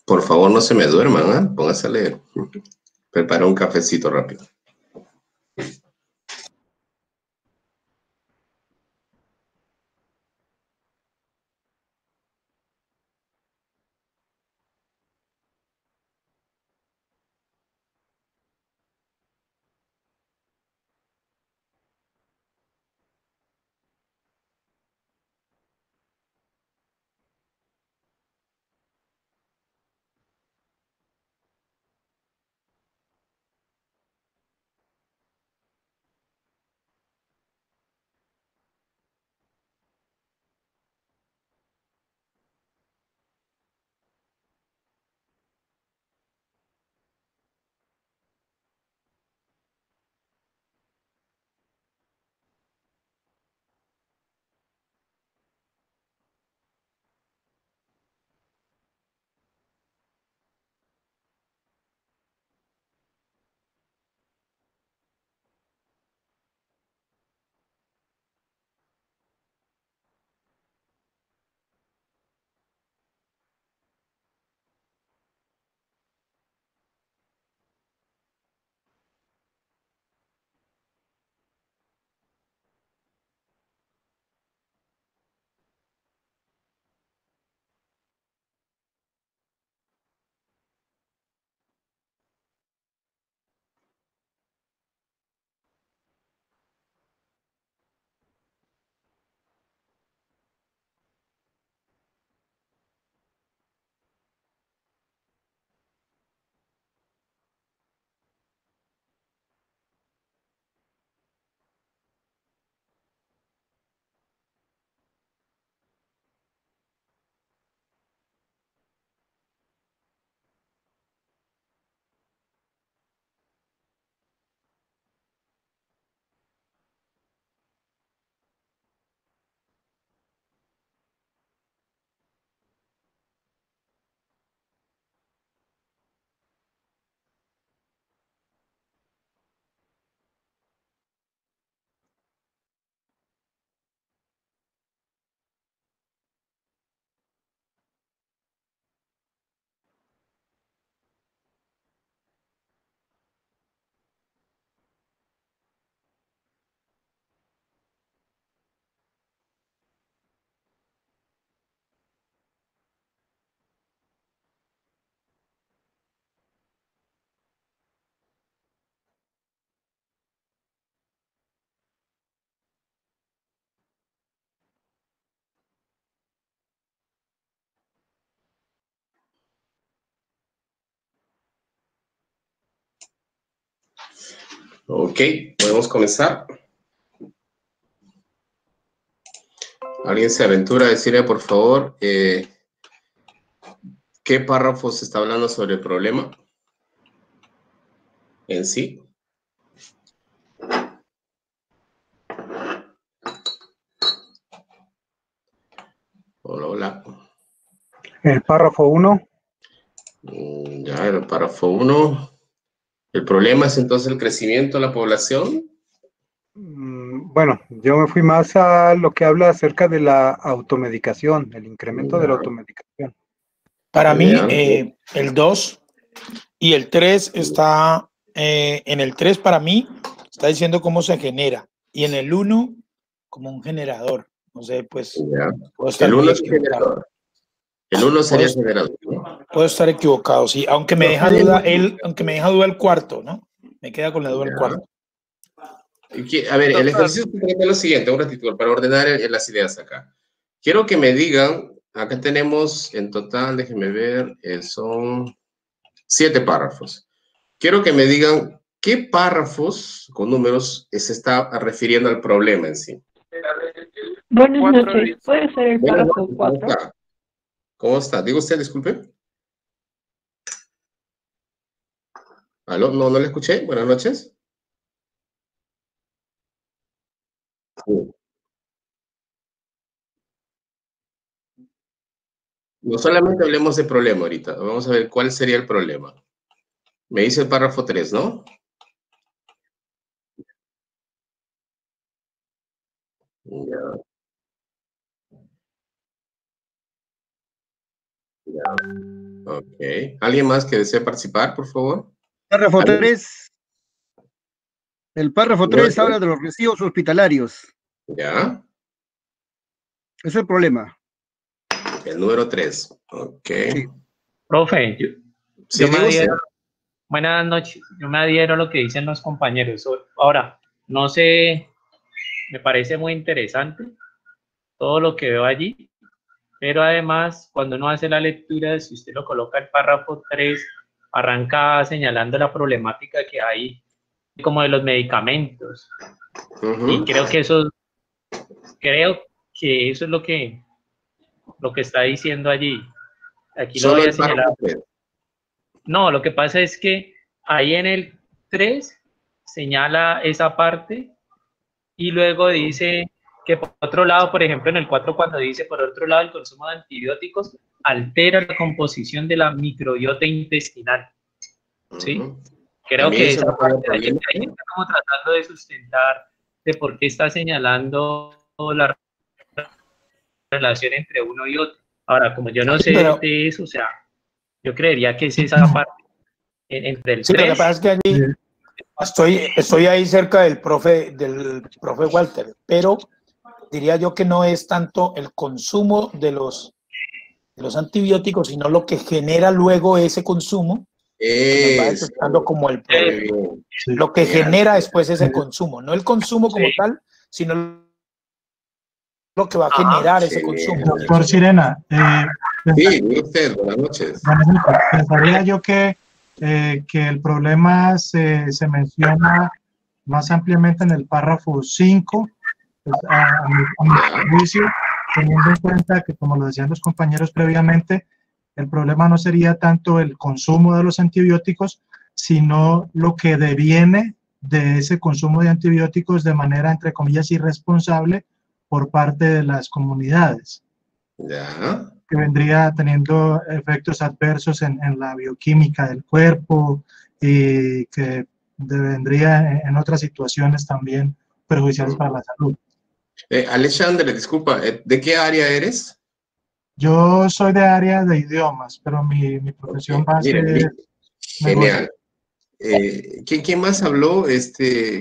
Por favor, no se me duerman, ¿eh? Pónganse a leer. Prepara un cafecito rápido. Ok, podemos comenzar. ¿Alguien se aventura a decirle, por favor, qué párrafo se está hablando sobre el problema en sí? Hola, hola. El párrafo 1. Ya, el párrafo 1. ¿El problema es entonces el crecimiento de la población? Bueno, yo me fui más a lo que habla acerca de la automedicación, el incremento de la automedicación. Para mí, Ya. el 2 y el 3 está, en el 3 para mí, está diciendo cómo se genera, y en el 1 como un generador. No sé, pues, Ya. puedo estar El muy 1 es el equivocado. generador. El 1 sería el generador, ¿no? Puedo estar equivocado, sí, aunque me deja duda el cuarto, ¿no? Me queda con la duda el Ya. cuarto. A ver, el ejercicio es lo siguiente, un ratito, para ordenar las ideas acá. Quiero que me digan, acá tenemos en total, déjenme ver, son 7 párrafos. Quiero que me digan qué párrafos con números se está refiriendo al problema en sí. Buenas noches, ¿puede ser el párrafo 4? ¿Cómo está? Digo usted, disculpe. ¿Aló? No le escuché. Buenas noches. Sí. No solamente hablemos de problema ahorita. Vamos a ver cuál sería el problema. Me dice el párrafo 3, ¿no? Ya, ya. Ok. ¿Alguien más que desee participar, por favor? Párrafo ¿Alguien? 3. El párrafo 3 habla de los recibos hospitalarios. Ya. Es el problema. El número 3. Ok. Sí. Profe, Sí, yo me diga usted. adhiero, buenas noches, yo me adhiero a lo que dicen los compañeros. Ahora, no sé, me parece muy interesante todo lo que veo allí, pero además, cuando uno hace la lectura, si usted lo coloca el párrafo 3, arranca señalando la problemática que hay como de los medicamentos. Y creo que eso es lo que está diciendo allí. Aquí lo Solo voy a el señalar. párrafo 3. No, lo que pasa es que ahí en el 3 señala esa parte y luego dice que por otro lado, por ejemplo, en el 4 cuando dice por otro lado el consumo de antibióticos altera la composición de la microbiota intestinal. ¿Sí? Creo También que eso esa no sería parte ahí problema, está como tratando de sustentar de por qué está señalando la relación entre uno y otro. Ahora, como yo no sé de eso, o sea, yo creería que es esa parte entre el 3. Sí, pero lo que pasa es que allí estoy ahí cerca del profe Walter, pero diría yo que no es tanto el consumo de los antibióticos, sino lo que genera luego ese consumo, que nos va detectando como el problema. Lo que genera después ese consumo, no el consumo como tal, sino lo que va a generar ese consumo. Doctor Sirena. Sí, usted, buenas noches. Pensaría yo que el problema se menciona más ampliamente en el párrafo 5, pues, a mi juicio, teniendo en cuenta que, como lo decían los compañeros previamente, el problema no sería tanto el consumo de los antibióticos, sino lo que deviene de ese consumo de antibióticos de manera, entre comillas, irresponsable por parte de las comunidades. Ya. Que vendría teniendo efectos adversos en la bioquímica del cuerpo y que vendría en otras situaciones también perjudiciales para la salud. Alexander, disculpa, ¿de qué área eres? Yo soy de área de idiomas, pero mi profesión base es genial. ¿Quién más habló?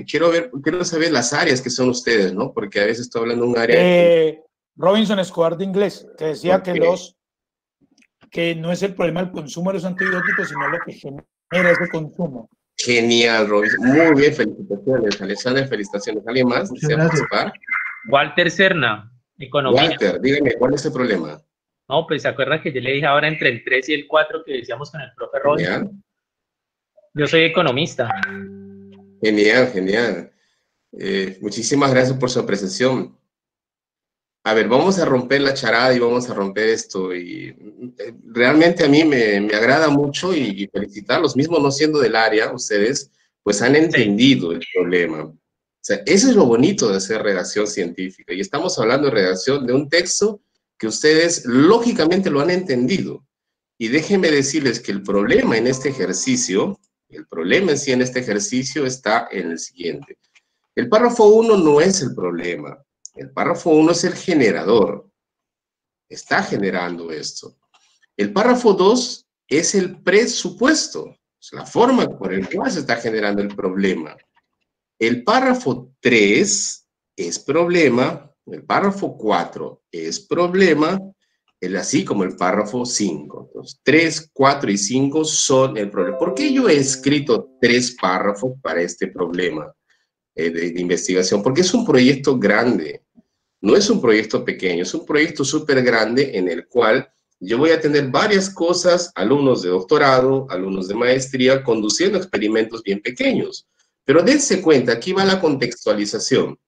Quiero saber las áreas que son ustedes, ¿no? Porque a veces estoy hablando de un área. Robinson Escobar de inglés, que decía que no es el problema el consumo de los antibióticos, sino lo que genera ese consumo. Genial, Robinson. Muy bien, felicitaciones. Alexander, felicitaciones. ¿Alguien más desea participar? Walter Serna, economía. Walter, dígame, ¿cuál es el problema? No, pues se acuerdan que yo le dije ahora entre el 3 y el 4 que decíamos con el profe Robinson. Yo soy economista. Genial, genial. Muchísimas gracias por su apreciación. A ver, vamos a romper la charada y vamos a romper esto. Y realmente a mí me agrada mucho y felicitarlos, mismo no siendo del área, ustedes pues han entendido el problema. O sea, eso es lo bonito de hacer redacción científica. Y estamos hablando de redacción de un texto que ustedes lógicamente lo han entendido. Y déjenme decirles que el problema en este ejercicio, el problema en sí en este ejercicio está en el siguiente. El párrafo 1 no es el problema. El párrafo 1 es el generador. Está generando esto. El párrafo 2 es el presupuesto. Es la forma por la cual se está generando el problema. El párrafo 3 es problema. El párrafo 4 es problema. Así como el párrafo 5. Entonces, 3, 4 y 5 son el problema. ¿Por qué yo he escrito 3 párrafos para este problema de investigación? Porque es un proyecto grande. No es un proyecto pequeño, es un proyecto súper grande en el cual yo voy a tener varias cosas, alumnos de doctorado, alumnos de maestría, conduciendo experimentos bien pequeños. Pero dense cuenta, aquí va la contextualización.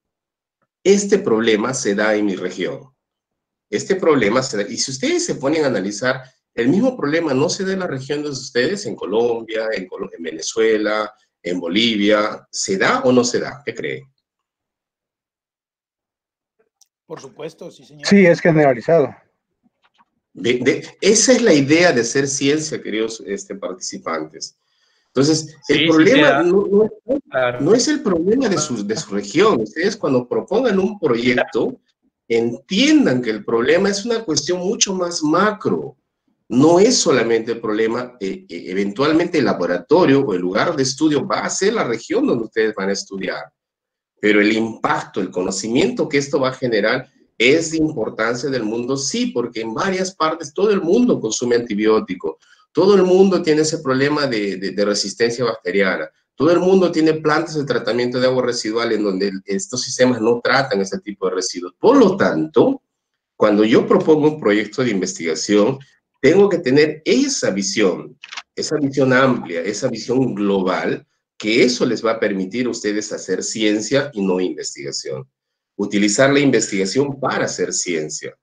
Este problema se da en mi región. Este problema se da, y si ustedes se ponen a analizar el mismo problema no se da en la región de ustedes, en Colombia, en Venezuela, en Bolivia. ¿Se da o no se da? ¿Qué creen? Por supuesto, sí, señor. Sí, es generalizado. Esa es la idea de hacer ciencia, queridos participantes. Entonces, Sí, el problema claro. no es el problema de su región. Ustedes cuando propongan un proyecto, entiendan que el problema es una cuestión mucho más macro. No es solamente el problema, eventualmente el laboratorio o el lugar de estudio va a ser la región donde ustedes van a estudiar. Pero el impacto, el conocimiento que esto va a generar es de importancia del mundo, sí, porque en varias partes todo el mundo consume antibiótico. Todo el mundo tiene ese problema de resistencia bacteriana. Todo el mundo tiene plantas de tratamiento de agua residual en donde estos sistemas no tratan ese tipo de residuos. Por lo tanto, cuando yo propongo un proyecto de investigación, tengo que tener esa visión amplia, esa visión global, que eso les va a permitir a ustedes hacer ciencia y no investigación. Utilizar la investigación para hacer ciencia.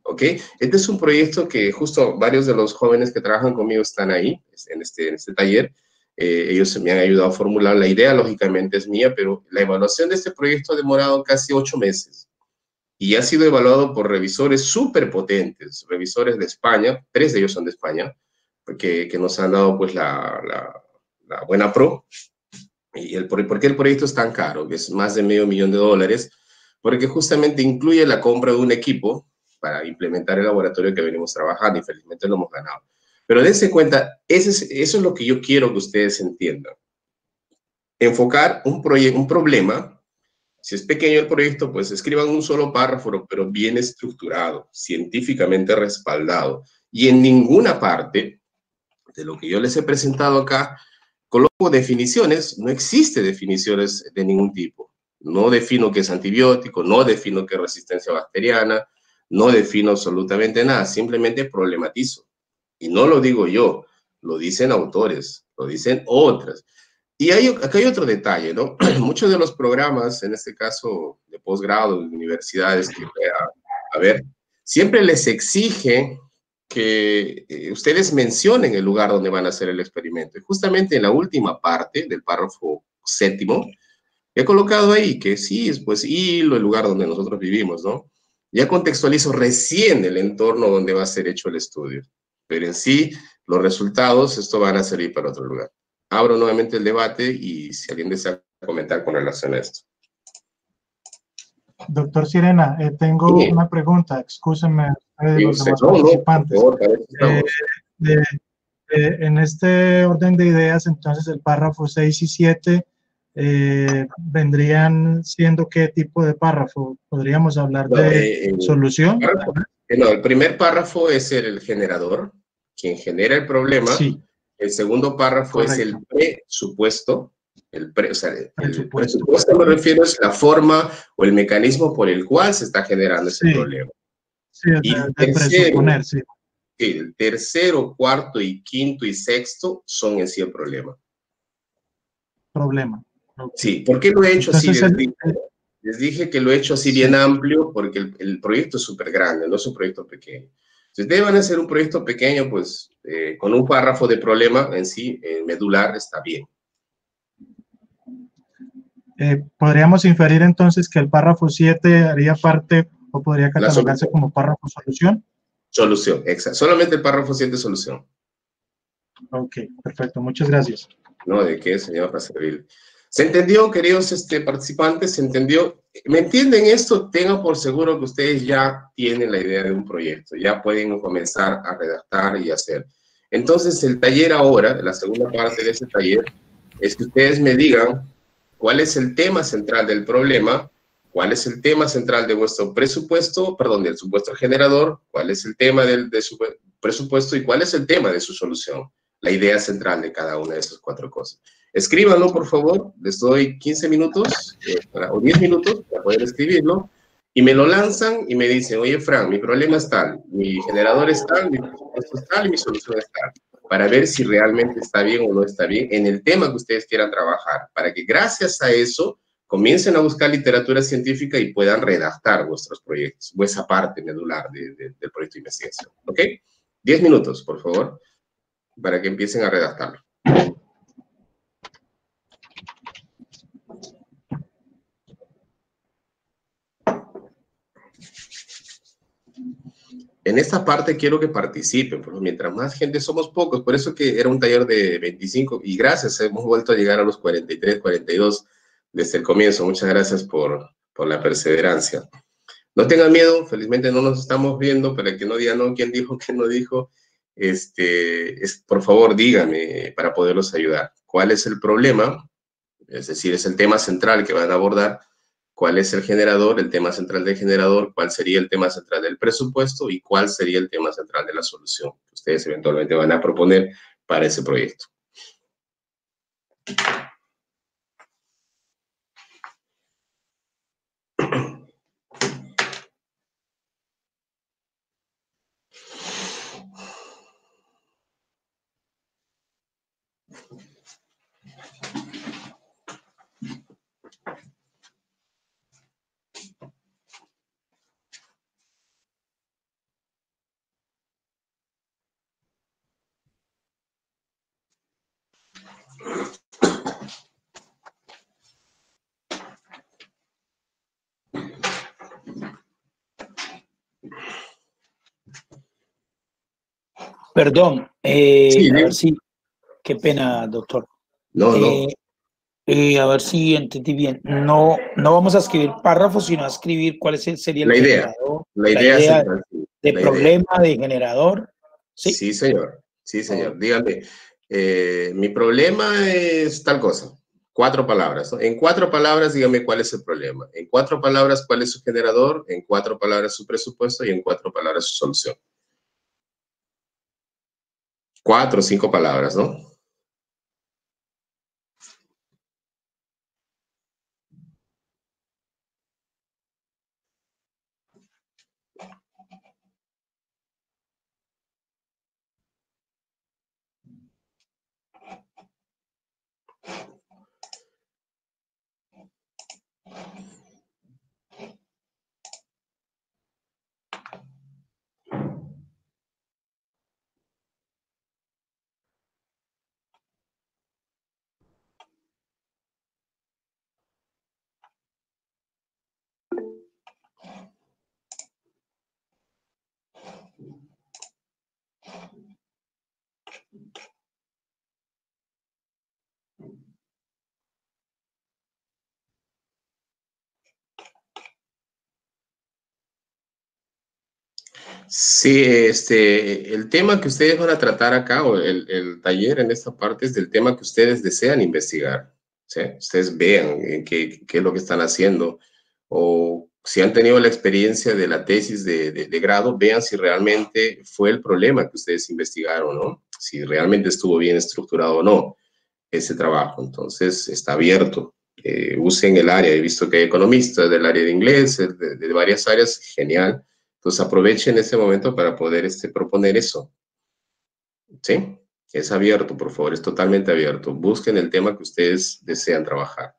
¿Ok? Este es un proyecto que justo varios de los jóvenes que trabajan conmigo están ahí, en este taller. Ellos me han ayudado a formular la idea, lógicamente es mía, pero la evaluación de este proyecto ha demorado casi 8 meses y ha sido evaluado por revisores súper potentes, revisores de España, 3 de ellos son de España, que nos han dado pues la buena pro. ¿Y por qué el proyecto es tan caro? Que es más de $500,000, porque justamente incluye la compra de un equipo para implementar el laboratorio que venimos trabajando y felizmente lo hemos ganado. Pero dense cuenta, eso es lo que yo quiero que ustedes entiendan. Enfocar un problema, si es pequeño el proyecto, pues escriban un solo párrafo, pero bien estructurado, científicamente respaldado. Y en ninguna parte de lo que yo les he presentado acá, coloco definiciones, no existe definiciones de ningún tipo. No defino qué es antibiótico, no defino qué es resistencia bacteriana, no defino absolutamente nada, simplemente problematizo. Y no lo digo yo, lo dicen autores, lo dicen otras. Y acá hay otro detalle, ¿no? Muchos de los programas, en este caso de posgrado, de universidades, que a ver, siempre les exige que ustedes mencionen el lugar donde van a hacer el experimento. Y justamente en la última parte del párrafo 7º, he colocado ahí que sí, es pues Hilo, el lugar donde nosotros vivimos, ¿no? Ya contextualizo recién el entorno donde va a ser hecho el estudio. Pero en sí, los resultados, esto van a servir para otro lugar. Abro nuevamente el debate y si alguien desea comentar con relación a esto. Doctor Sirena, tengo una pregunta, excúsenme los demás participantes. En este orden de ideas, entonces el párrafo 6 y 7 vendrían siendo ¿qué tipo de párrafo? ¿Podríamos hablar de solución? No, el primer párrafo es el generador, quien genera el problema. Sí. El segundo párrafo es el presupuesto. El presupuesto me refiero es la forma o el mecanismo por el cual se está generando ese problema. Sí, presuponer, sí. El tercero, cuarto y quinto y sexto son en sí el problema. Problema. Okay. Sí, ¿por qué lo he hecho entonces, así? Les dije que lo he hecho así bien amplio porque el proyecto es súper grande, no es un proyecto pequeño. Si ustedes van a hacer un proyecto pequeño, pues con un párrafo de problema en sí, medular, está bien. ¿Podríamos inferir entonces que el párrafo 7 haría parte o podría catalogarse como párrafo solución? Solución, exacto. Solamente el párrafo 7 es solución. Ok, perfecto. Muchas gracias. No, ¿de qué, señor? Para servir. ¿Se entendió, queridos participantes? ¿Se entendió? ¿Me entienden esto? Tengan por seguro que ustedes ya tienen la idea de un proyecto. Ya pueden comenzar a redactar y hacer. Entonces, el taller ahora, la segunda parte de ese taller, es que ustedes me digan cuál es el tema central del problema, cuál es el tema central de vuestro presupuesto, perdón, del supuesto generador, cuál es el tema de su presupuesto y cuál es el tema de su solución, la idea central de cada una de esas 4 cosas. Escríbanlo, por favor, les doy 15 minutos o 10 minutos para poder escribirlo y me lo lanzan y me dicen, oye, Fran, mi problema es tal, mi generador es tal, mi presupuesto es tal y mi solución es tal, para ver si realmente está bien o no está bien en el tema que ustedes quieran trabajar, para que gracias a eso comiencen a buscar literatura científica y puedan redactar vuestros proyectos, o esa parte medular del proyecto de investigación, ¿ok? 10 minutos, por favor, para que empiecen a redactarlo. En esta parte quiero que participen, porque mientras más gente somos pocos, por eso que era un taller de 25, y gracias, hemos vuelto a llegar a los 43, 42 desde el comienzo. Muchas gracias por la perseverancia. No tengan miedo, felizmente no nos estamos viendo, para que no digan, no, quién dijo, quién no dijo. Por favor, díganme para poderlos ayudar. ¿Cuál es el problema? Es decir, es el tema central que van a abordar. ¿Cuál es el generador, el tema central del generador? ¿Cuál sería el tema central del presupuesto? ¿Y cuál sería el tema central de la solución que ustedes eventualmente van a proponer para ese proyecto? Perdón, Sí, a ver si, qué pena, doctor. No. A ver si entendí bien. No vamos a escribir párrafos, sino a escribir cuál sería el La idea. generador, La idea central, de la problema, idea. de generador. ¿Sí? Sí, señor. Sí, señor. Dígame, mi problema es tal cosa. 4 palabras, ¿no? En 4 palabras, dígame cuál es el problema. En 4 palabras, cuál es su generador. En 4 palabras, su presupuesto. Y en 4 palabras, su solución. 4 o 5 palabras, ¿no? Sí, el tema que ustedes van a tratar acá, o el taller en esta parte, es del tema que ustedes desean investigar. ¿Sí? Ustedes vean qué es lo que están haciendo, o si han tenido la experiencia de la tesis de grado, vean si realmente fue el problema que ustedes investigaron, ¿no? Si realmente estuvo bien estructurado o no ese trabajo. Entonces, está abierto. Usen el área. He visto que hay economistas del área de inglés, de varias áreas, genial. Entonces aprovechen ese momento para poder proponer eso. ¿Sí? Es abierto, por favor, es totalmente abierto. Busquen el tema que ustedes desean trabajar.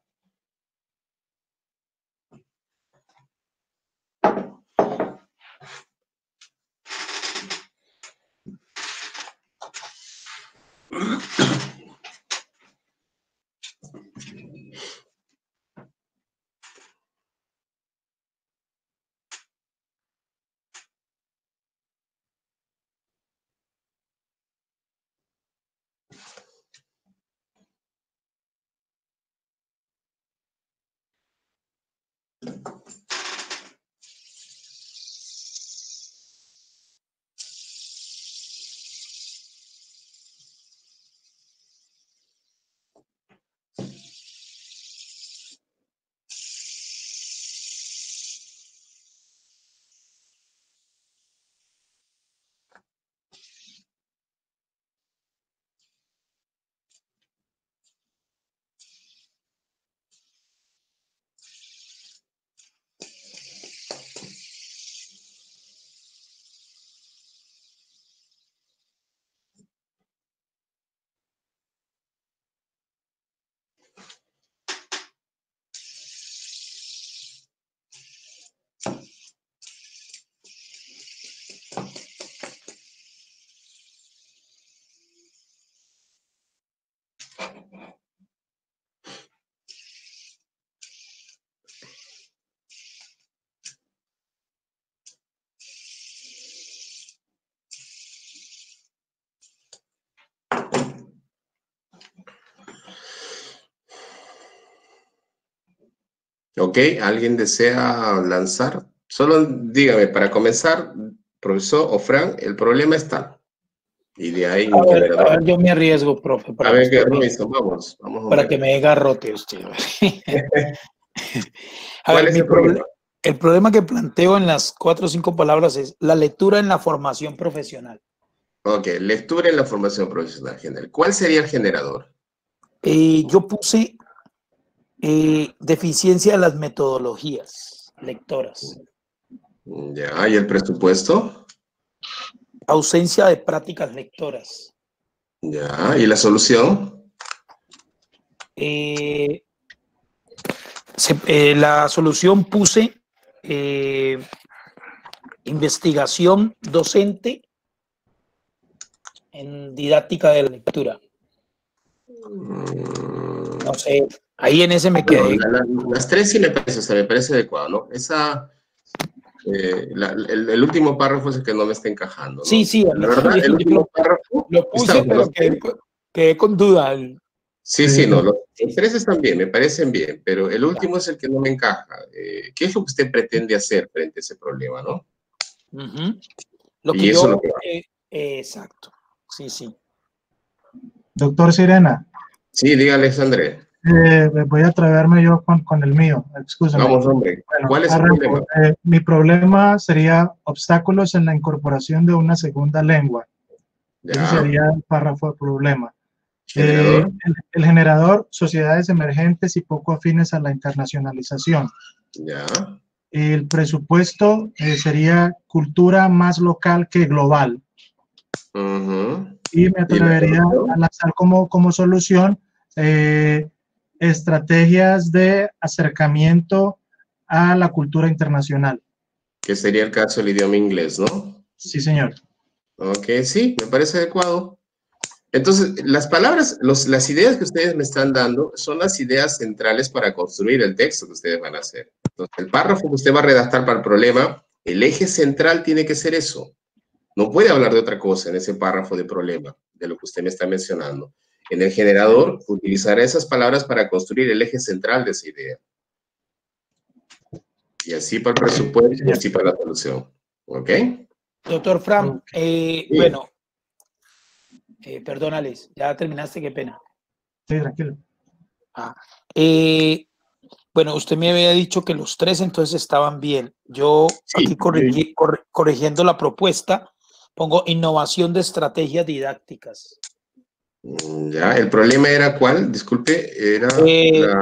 Ok, ¿alguien desea lanzar? Solo dígame, para comenzar, profesor o Fran, el problema está. Y de ahí A ver, yo me arriesgo, profe. A ver, que Robinson, vamos. Para que me dé garrote usted. A ¿Cuál ver, es el problema? El problema que planteo en las 4 o 5 palabras es la lectura en la formación profesional. Ok, lectura en la formación profesional general. ¿Cuál sería el generador? Yo puse deficiencia de las metodologías lectoras. Ya, ¿y el presupuesto? Ausencia de prácticas lectoras. Ya, ¿y la solución? La solución puse investigación docente en didáctica de la lectura. No sé, ahí en ese me quedé. Las tres sí me parece, o sea, me parece adecuado, ¿no? Esa, el último párrafo es el que no me está encajando, ¿no? Sí, sí, la verdad, el último párrafo lo puse, pero quedé con duda. Sí, no, los tres están bien, me parecen bien, pero el último es el que no me encaja. ¿Qué es lo que usted pretende hacer frente a ese problema, no? Lo que y eso yo, es lo que exacto, sí. Doctor Sirena. Sí, dígale, André. Voy a atreverme yo con el mío, excúsame. Vamos, hombre. Bueno, ¿Cuál es el problema? Mi problema sería obstáculos en la incorporación de una segunda lengua. Ya. Ese sería el párrafo de problema. ¿Generador? El generador, sociedades emergentes y poco afines a la internacionalización. Ya. El presupuesto sería cultura más local que global. Y me atrevería a lanzar como solución estrategias de acercamiento a la cultura internacional. Que sería el caso del idioma inglés, ¿no? Sí, señor. Ok, sí, me parece adecuado. Entonces, las palabras, las ideas que ustedes me están dando son las ideas centrales para construir el texto que ustedes van a hacer. Entonces, el párrafo que usted va a redactar para el problema, el eje central tiene que ser eso. No puede hablar de otra cosa en ese párrafo de problema, de lo que usted me está mencionando. En el generador, utilizará esas palabras para construir el eje central de esa idea. Y así para el presupuesto y así para la solución. ¿Ok? Doctor Fran, bueno, perdónales, ya terminaste, qué pena. Sí, tranquilo. Bueno, usted me había dicho que los tres entonces estaban bien. Yo aquí corrigiendo la propuesta, pongo innovación de estrategias didácticas. Ya, el problema era ¿cuál? Disculpe, era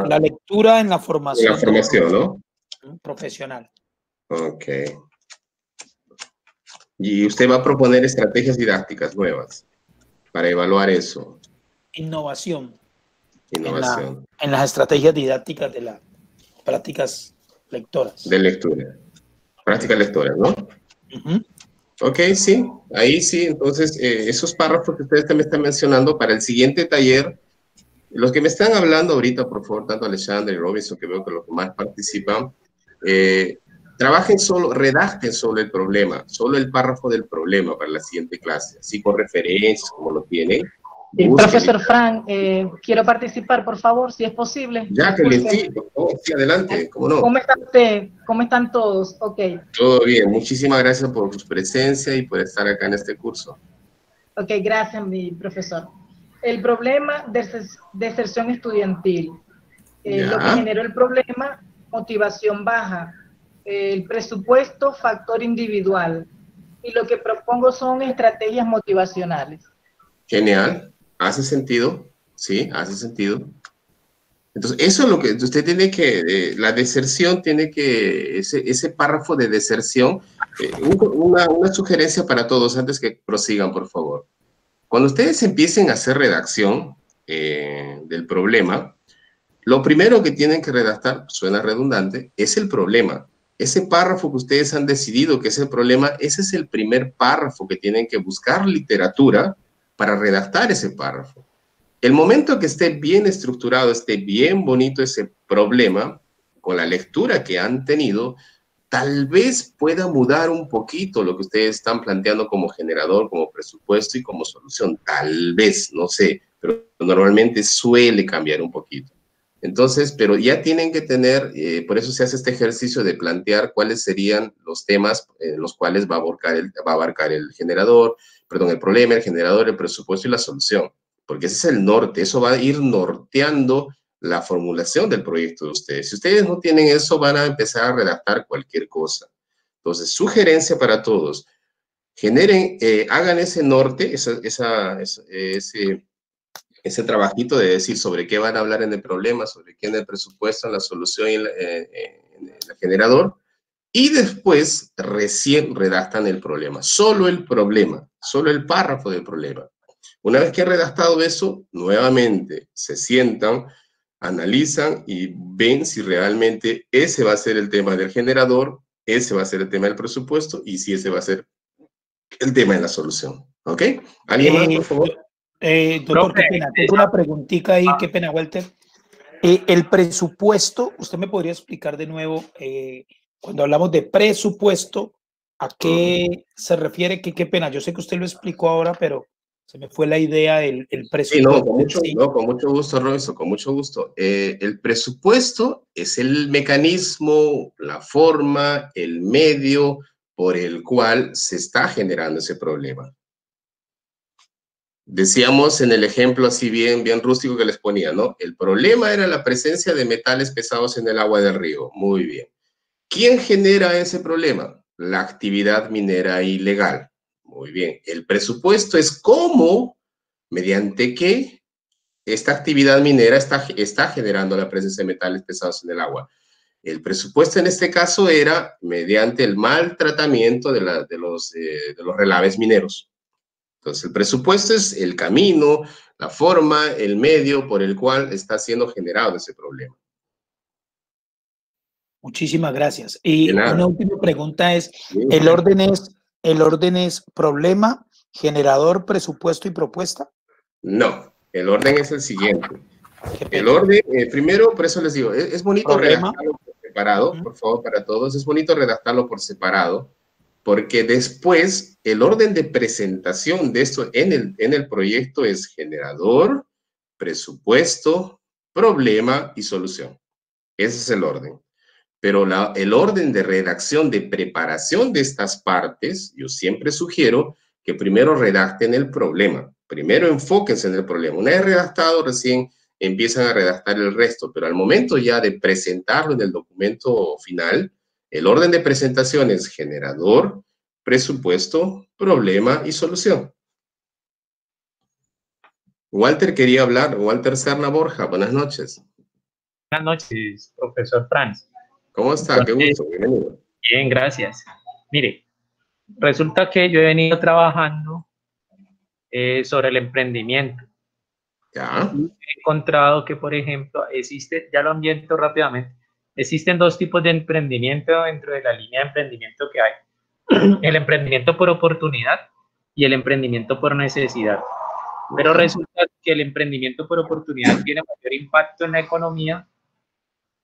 la lectura en la formación. La formación, ¿no? Profesional. Ok. Y usted va a proponer estrategias didácticas nuevas para evaluar eso. Innovación. Innovación. En las estrategias didácticas de las prácticas lectoras. De lectura. Prácticas lectoras, ¿no? Ok, sí. Ahí sí. Entonces, esos párrafos que ustedes también están mencionando para el siguiente taller, los que me están hablando ahorita, por favor, tanto Alexander y Robinson, que veo que los que más participan, trabajen solo, redacten sobre el problema, solo el párrafo del problema para la siguiente clase, así con referencias, como lo tienen. Profesor Fran, quiero participar, por favor, si es posible. Jacqueline, sí, sí, adelante, ¿cómo no? ¿Cómo está usted? ¿Cómo están todos? Ok. Todo bien, muchísimas gracias por su presencia y por estar acá en este curso. Ok, gracias, mi profesor. El problema de deserción estudiantil. Lo que generó el problema, motivación baja. El presupuesto, factor individual. Y lo que propongo son estrategias motivacionales. Genial. ¿Hace sentido? Sí, hace sentido. Entonces, eso es lo que usted tiene que, la deserción tiene que, ese párrafo de deserción, una sugerencia para todos antes que prosigan, por favor. Cuando ustedes empiecen a hacer redacción del problema, lo primero que tienen que redactar, suena redundante, es el problema. Ese párrafo que ustedes han decidido que es el problema, ese es el primer párrafo que tienen que buscar literatura para redactar ese párrafo. El momento que esté bien estructurado, esté bien bonito ese problema, con la lectura que han tenido, tal vez pueda mudar un poquito lo que ustedes están planteando como generador, como presupuesto y como solución. Tal vez, no sé, pero normalmente suele cambiar un poquito. Entonces, pero ya tienen que tener, por eso se hace este ejercicio de plantear cuáles serían los temas en los cuales va a abarcar el generador, perdón, el problema, el generador, el presupuesto y la solución, porque ese es el norte, eso va a ir norteando la formulación del proyecto de ustedes. Si ustedes no tienen eso, van a empezar a redactar cualquier cosa. Entonces, sugerencia para todos, generen, hagan ese norte, ese trabajito de decir sobre qué van a hablar en el problema, sobre qué en el presupuesto, en la solución y en el generador, y después recién redactan el problema, solo el párrafo del problema. Una vez que han redactado eso, nuevamente se sientan, analizan y ven si realmente ese va a ser el tema del generador, ese va a ser el tema del presupuesto y si ese va a ser el tema de la solución. ¿Ok? ¿Alguien más, por favor? Doctor, qué pena, tengo una preguntita ahí, qué pena, Walter. El presupuesto, ¿usted me podría explicar de nuevo, cuando hablamos de presupuesto, a qué se refiere? Qué pena, yo sé que usted lo explicó ahora, pero se me fue la idea del presupuesto. Sí, con mucho gusto, Robinson, con mucho gusto. El presupuesto es el mecanismo, la forma, el medio por el cual se está generando ese problema. Decíamos en el ejemplo así bien rústico que les ponía, ¿no? El problema era la presencia de metales pesados en el agua del río. Muy bien. ¿Quién genera ese problema? La actividad minera ilegal. Muy bien. El presupuesto es cómo, mediante qué, esta actividad minera está generando la presencia de metales pesados en el agua. El presupuesto en este caso era mediante el mal tratamiento de los relaves mineros. Entonces, el presupuesto es el camino, la forma, el medio por el cual está siendo generado ese problema. Muchísimas gracias. Y una última pregunta es, ¿el orden es problema, generador, presupuesto y propuesta? No, el orden es el siguiente. El orden, primero, por eso les digo, es bonito redactarlo por separado, por favor, para todos, es bonito redactarlo por separado, porque después el orden de presentación de esto en el proyecto es generador, presupuesto, problema y solución. Ese es el orden. Pero el orden de redacción, de preparación de estas partes, yo siempre sugiero que primero redacten el problema. Primero enfóquense en el problema. Una vez redactado, recién empiezan a redactar el resto, pero al momento ya de presentarlo en el documento final, el orden de presentación es generador, presupuesto, problema y solución. Walter quería hablar. Walter Serna Borja, buenas noches. Buenas noches, profesor Franz. ¿Cómo está? Qué gusto, bienvenido. Bien, gracias. Mire, resulta que yo he venido trabajando sobre el emprendimiento. Ya. Y he encontrado que, por ejemplo, ya lo ambiento rápidamente, existen dos tipos de emprendimiento dentro de la línea de emprendimiento que hay. El emprendimiento por oportunidad y el emprendimiento por necesidad. Pero resulta que el emprendimiento por oportunidad tiene mayor impacto en la economía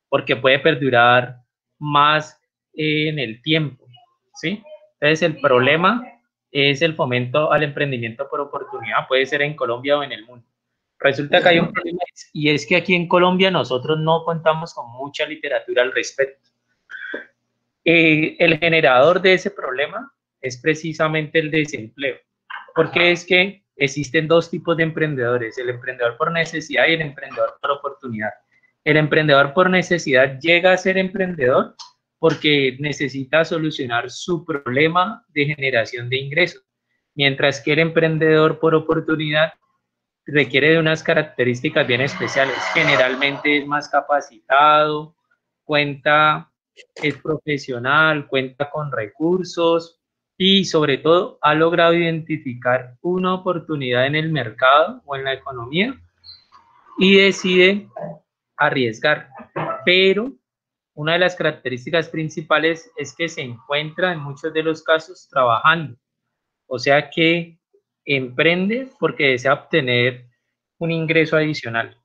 porque puede perdurar más en el tiempo, ¿sí? Entonces, el problema es el fomento al emprendimiento por oportunidad, puede ser en Colombia o en el mundo. Resulta que hay un problema y es que aquí en Colombia nosotros no contamos con mucha literatura al respecto. El generador de ese problema es precisamente el desempleo, porque es que existen dos tipos de emprendedores, el emprendedor por necesidad y el emprendedor por oportunidad. El emprendedor por necesidad llega a ser emprendedor porque necesita solucionar su problema de generación de ingresos, mientras que el emprendedor por oportunidad requiere de unas características bien especiales. Generalmente es más capacitado, es profesional, cuenta con recursos y sobre todo ha logrado identificar una oportunidad en el mercado o en la economía y decide arriesgar. Pero una de las características principales es que se encuentra en muchos de los casos trabajando. O sea que emprende porque desea obtener un ingreso adicional.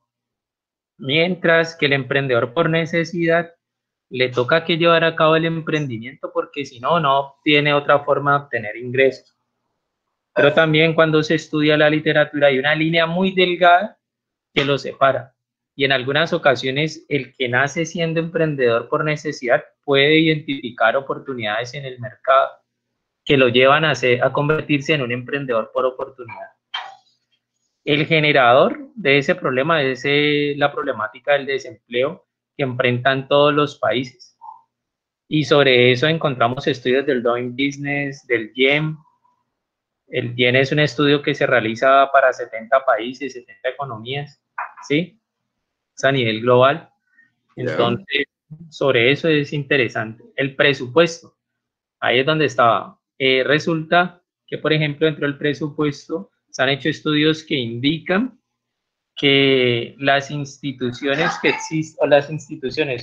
Mientras que el emprendedor por necesidad le toca que llevar a cabo el emprendimiento porque si no, no obtiene otra forma de obtener ingresos. Pero también cuando se estudia la literatura hay una línea muy delgada que lo separa. y en algunas ocasiones el que nace siendo emprendedor por necesidad puede identificar oportunidades en el mercado que lo llevan a convertirse en un emprendedor por oportunidad. El generador de ese problema es la problemática del desempleo que enfrentan todos los países. Y sobre eso encontramos estudios del Doing Business, del GEM. El GEM es un estudio que se realiza para 70 países, 70 economías, ¿sí? Es a nivel global. Entonces, sobre eso es interesante. El presupuesto, ahí es donde estaba. Resulta que, por ejemplo, dentro del presupuesto se han hecho estudios que indican que las instituciones que existen, o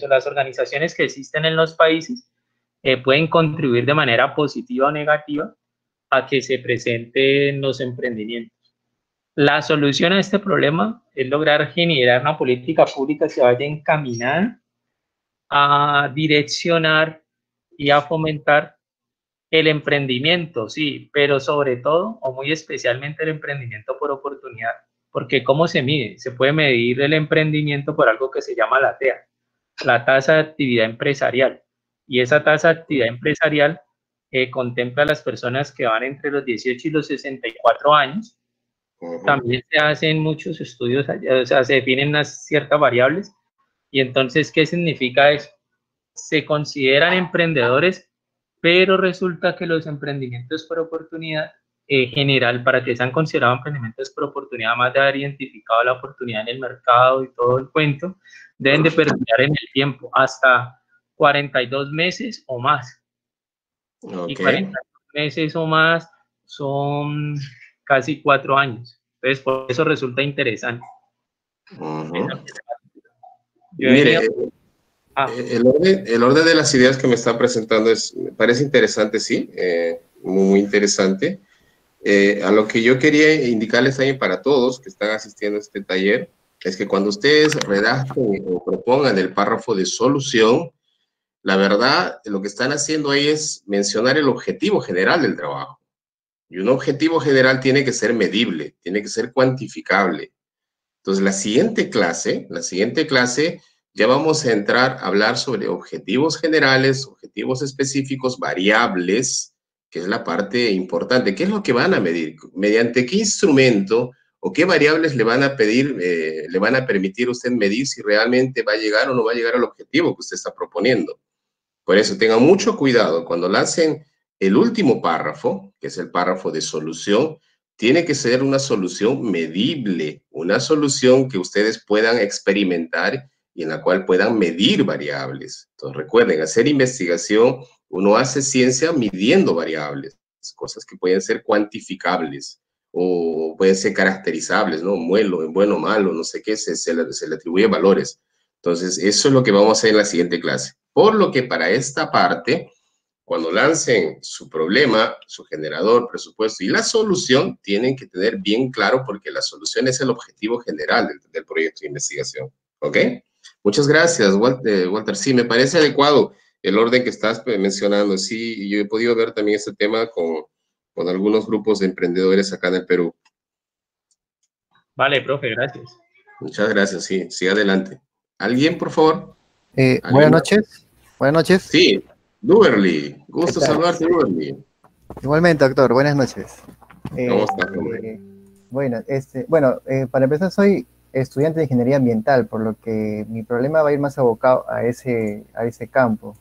las organizaciones que existen en los países pueden contribuir de manera positiva o negativa a que se presenten los emprendimientos. La solución a este problema es lograr generar una política pública que vaya encaminada a direccionar y a fomentar el emprendimiento, sí, pero sobre todo, o muy especialmente el emprendimiento por oportunidad. Porque ¿cómo se mide? Se puede medir el emprendimiento por algo que se llama la TEA, la tasa de actividad empresarial. Y esa tasa de actividad empresarial contempla a las personas que van entre los 18 y los 64 años. También se hacen muchos estudios, o sea, se definen unas ciertas variables. Y entonces, ¿qué significa eso? Se consideran emprendedores, pero resulta que los emprendimientos por oportunidad general, para que sean considerados emprendimientos por oportunidad, más de haber identificado la oportunidad en el mercado y todo el cuento, deben de perdurar en el tiempo, hasta 42 meses o más. Y 42 meses o más son casi 4 años. Entonces, por eso resulta interesante. Mire, el orden de las ideas que me está presentando me parece interesante, sí, muy interesante. A lo que yo quería indicarles también para todos que están asistiendo a este taller, es que cuando ustedes redacten o propongan el párrafo de solución, la verdad, lo que están haciendo ahí es mencionar el objetivo general del trabajo. Y un objetivo general tiene que ser medible, tiene que ser cuantificable. Entonces, la siguiente clase, ya vamos a entrar a hablar sobre objetivos generales, objetivos específicos, variables, que es la parte importante. ¿Qué es lo que van a medir? ¿Mediante qué instrumento o qué variables le van a pedir, le van a permitir a usted medir si realmente va a llegar o no va a llegar al objetivo que usted está proponiendo? Por eso, tengan mucho cuidado. Cuando lancen el último párrafo, que es el párrafo de solución, tiene que ser una solución medible, una solución que ustedes puedan experimentar y en la cual puedan medir variables. Entonces, recuerden, hacer investigación, uno hace ciencia midiendo variables, cosas que pueden ser cuantificables o pueden ser caracterizables, ¿no? Bueno, malo, no sé qué, se le atribuye valores. Entonces, eso es lo que vamos a hacer en la siguiente clase. Por lo que para esta parte, cuando lancen su problema, su generador, presupuesto y la solución, tienen que tener bien claro porque la solución es el objetivo general del proyecto de investigación. ¿Ok? Muchas gracias, Walter. Sí, me parece adecuado el orden que estás mencionando. Sí, yo he podido ver también este tema con algunos grupos de emprendedores acá en el Perú. Vale, profe, gracias. Muchas gracias, sí. Sí, adelante. ¿Alguien, por favor? Buenas noches. Buenas noches. Sí, Duberly. Gusto saludarte, Duberly. Igualmente, doctor. Buenas noches. ¿Cómo estás, hombre? Bueno, para empezar, soy estudiante de ingeniería ambiental, por lo que mi problema va a ir más abocado a ese campo.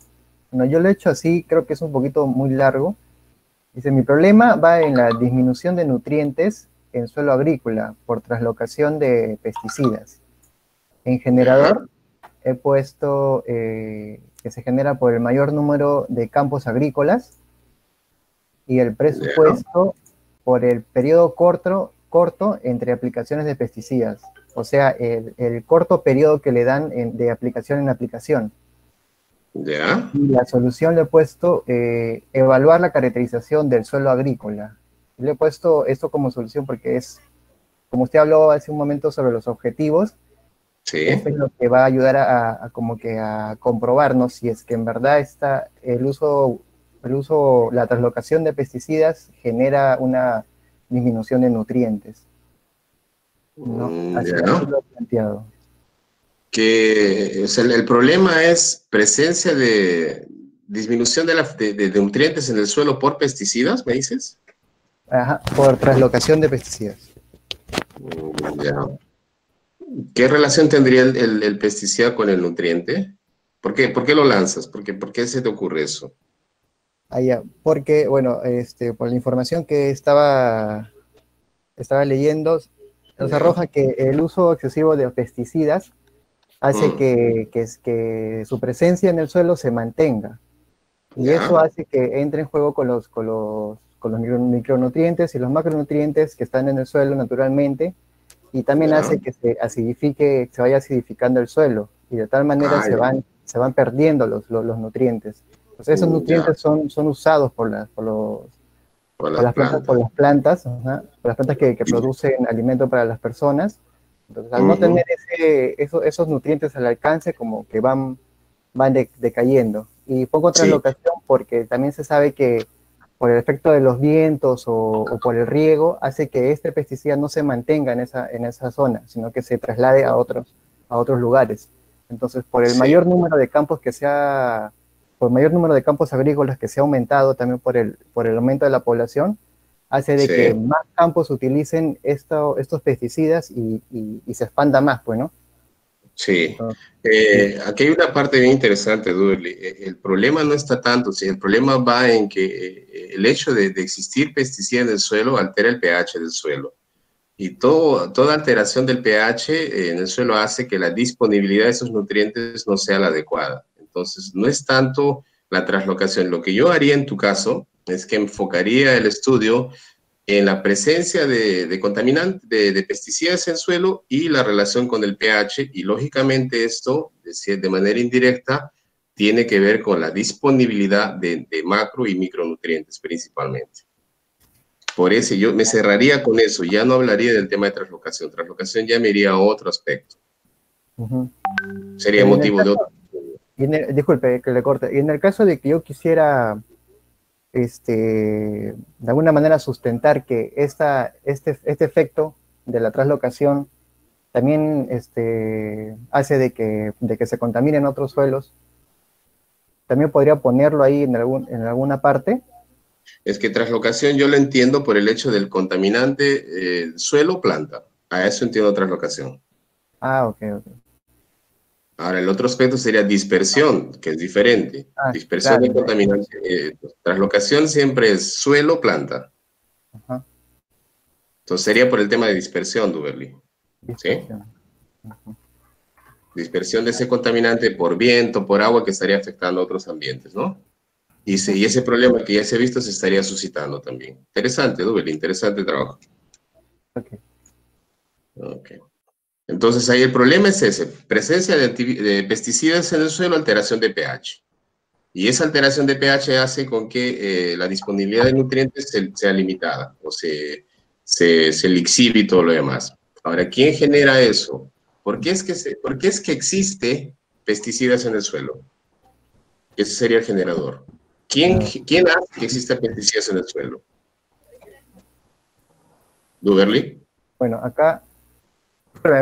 Bueno, yo lo he hecho así, creo que es un poquito muy largo. Dice, mi problema va en la disminución de nutrientes en suelo agrícola por traslocación de pesticidas. En generador he puesto que se genera por el mayor número de campos agrícolas y el presupuesto por el periodo corto entre aplicaciones de pesticidas. O sea, el corto periodo que le dan de aplicación en aplicación. Ya. Y la solución le he puesto evaluar la caracterización del suelo agrícola. Le he puesto esto como solución porque es, como usted habló hace un momento sobre los objetivos, sí. Esto es lo que va a ayudar a comprobarnos si es que en verdad está la traslocación de pesticidas genera una disminución de nutrientes. ¿No? Así lo he planteado. Que o sea, el problema es presencia de disminución de nutrientes en el suelo por pesticidas, ¿me dices? Ajá, por traslocación de pesticidas. Ya. ¿Qué relación tendría el pesticida con el nutriente? ¿Por qué lo lanzas? ¿Por qué se te ocurre eso? Allá, porque, bueno, por la información que estaba leyendo, nos arroja que el uso excesivo de pesticidas hace que su presencia en el suelo se mantenga. Y eso hace que entre en juego con los micronutrientes y los macronutrientes que están en el suelo naturalmente, y también hace que se vaya acidificando el suelo, y de tal manera se van perdiendo los nutrientes. Entonces esos nutrientes son usados por las plantas que producen alimento para las personas. Entonces, al no tener esos nutrientes al alcance, como que van decayendo. Y pongo traslocación porque también se sabe que por el efecto de los vientos o por el riego, hace que este pesticida no se mantenga en esa zona, sino que se traslade a otros lugares. Entonces, por el mayor número de campos por mayor número de campos agrícolas que se ha aumentado también por el aumento de la población, hace de que más campos utilicen estos pesticidas y se expanda más, pues, ¿no? Sí. Aquí hay una parte bien interesante, Dudley. El problema no está tanto, el problema va en que el hecho de existir pesticida en el suelo altera el pH del suelo. Y toda alteración del pH en el suelo hace que la disponibilidad de esos nutrientes no sea la adecuada. Entonces, no es tanto la traslocación. Lo que yo haría en tu caso es que enfocaría el estudio en la presencia de contaminantes, de pesticidas en suelo y la relación con el pH, y lógicamente esto, de manera indirecta, tiene que ver con la disponibilidad de macro y micronutrientes principalmente. Por eso yo me cerraría con eso, ya no hablaría del tema de traslocación. Traslocación ya me iría a otro aspecto. Sería motivo de otro. Disculpe que le corte. Y en el caso de que yo quisiera de alguna manera sustentar que este efecto de la traslocación también hace de que se contaminen otros suelos, también podría ponerlo ahí en alguna parte. Es que traslocación yo lo entiendo por el hecho del contaminante suelo-planta. A eso entiendo traslocación. Ah, ok. Ahora, el otro aspecto sería dispersión, que es diferente. Dispersión de contaminante. Traslocación siempre es suelo-planta. Entonces sería por el tema de dispersión, Duberly. ¿Sí? Dispersión de ese contaminante por viento, por agua, que estaría afectando a otros ambientes, ¿no? Y ese problema que ya se ha visto se estaría suscitando también. Interesante, Duberly, interesante trabajo. Ok. Entonces ahí el problema es ese, presencia de pesticidas en el suelo, alteración de pH. Y esa alteración de pH hace con que la disponibilidad de nutrientes sea limitada, o se lixive y todo lo demás. Ahora, ¿quién genera eso? ¿Por qué es que existe pesticidas en el suelo? Ese sería el generador. ¿Quién hace que exista pesticidas en el suelo? ¿Duberly? Bueno, acá...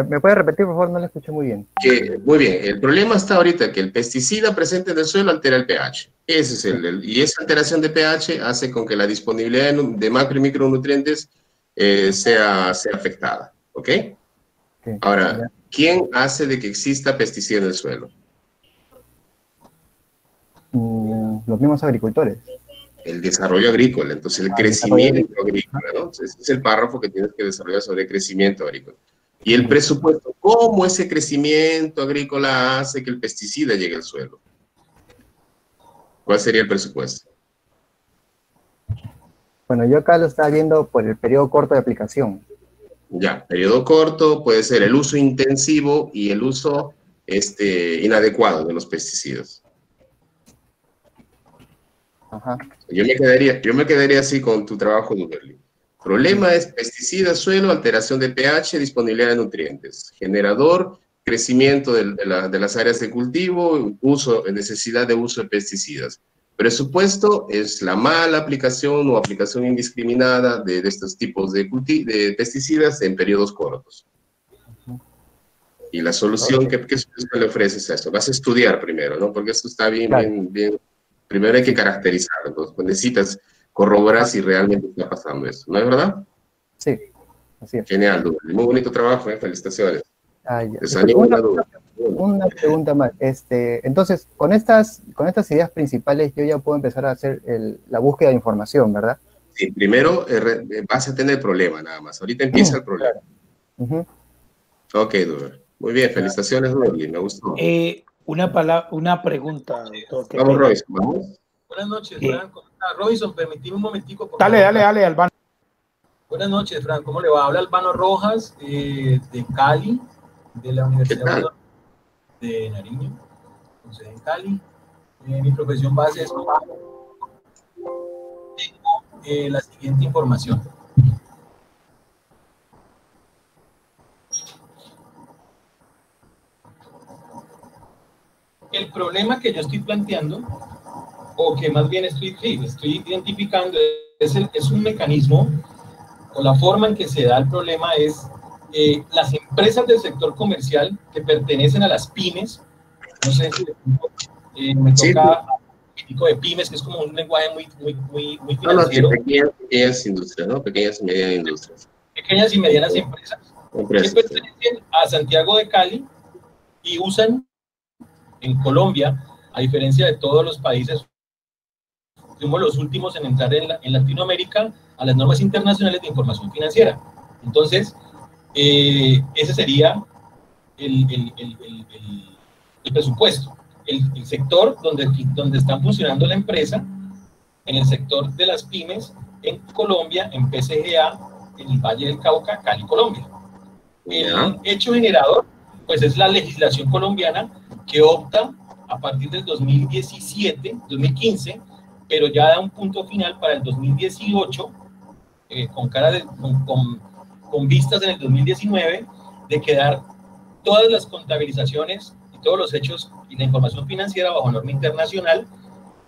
¿Me puede repetir, por favor? No lo escuché muy bien. Muy bien. El problema está ahorita que el pesticida presente en el suelo altera el pH. Ese es y esa alteración de pH hace con que la disponibilidad de macro y micronutrientes sea afectada. ¿Ok? Ahora, ¿quién hace de que exista pesticida en el suelo? Los mismos agricultores. El desarrollo agrícola, entonces el crecimiento agrícola, ¿no? Ese es el párrafo que tienes que desarrollar sobre el crecimiento agrícola. Y el presupuesto, ¿cómo ese crecimiento agrícola hace que el pesticida llegue al suelo? ¿Cuál sería el presupuesto? Bueno, yo acá lo estaba viendo por el periodo corto de aplicación. Ya, periodo corto puede ser el uso intensivo y el uso inadecuado de los pesticidas. Ajá. Yo me quedaría así con tu trabajo, Duberly. Problema es pesticida, suelo, alteración de pH, disponibilidad de nutrientes. Generador, crecimiento de las áreas de cultivo, necesidad de uso de pesticidas. Presupuesto es la mala aplicación o aplicación indiscriminada de estos tipos de pesticidas en periodos cortos. Y la solución, ¿qué solución le ofreces a esto? Vas a estudiar primero, ¿no? Porque esto está bien, Claro. bien. Primero hay que caracterizarlo. Entonces, pues, necesitas corroborar si realmente está pasando eso. ¿No es verdad? Sí, así es. Genial, Duda. Muy bonito trabajo, felicitaciones. Ah, ya. Desanimo la duda. Una pregunta más. Entonces, con estas ideas principales, yo ya puedo empezar a hacer la búsqueda de información, ¿verdad? Sí, primero vas a tener el problema nada más. Ahorita empieza el problema. Ujú. Ok, Duda. Muy bien, felicitaciones, Duda. Me gustó. Una pregunta, doctor. Vamos, Royce, vamos. Buenas noches, Fran. Robinson, permíteme un momentico. Dale, Albano. Buenas noches, Fran. ¿Cómo le va? Habla Albano Rojas, de Cali, de la Universidad de Nariño, con sede en Cali. Mi profesión base es... Tengo la siguiente información. El problema que yo estoy planteando, o que más bien estoy identificando, es un mecanismo, o la forma en que se da el problema es las empresas del sector comercial que pertenecen a las pymes. No sé si me toca un poquito de pymes, que es como un lenguaje muy financiero. Pequeñas industrias, ¿no? Pequeñas y medianas industrias. Pequeñas y medianas empresas que pertenecen a Santiago de Cali y usan en Colombia, a diferencia de todos los países, fuimos los últimos en entrar en Latinoamérica a las normas internacionales de información financiera. Entonces, ese sería el presupuesto. El sector donde están funcionando la empresa, en el sector de las pymes, en Colombia, en PCGA, en el Valle del Cauca, Cali, Colombia. El hecho generador, pues es la legislación colombiana que opta a partir del 2015, pero ya da un punto final para el 2018, con vistas en el 2019, de quedar todas las contabilizaciones y todos los hechos y la información financiera bajo norma internacional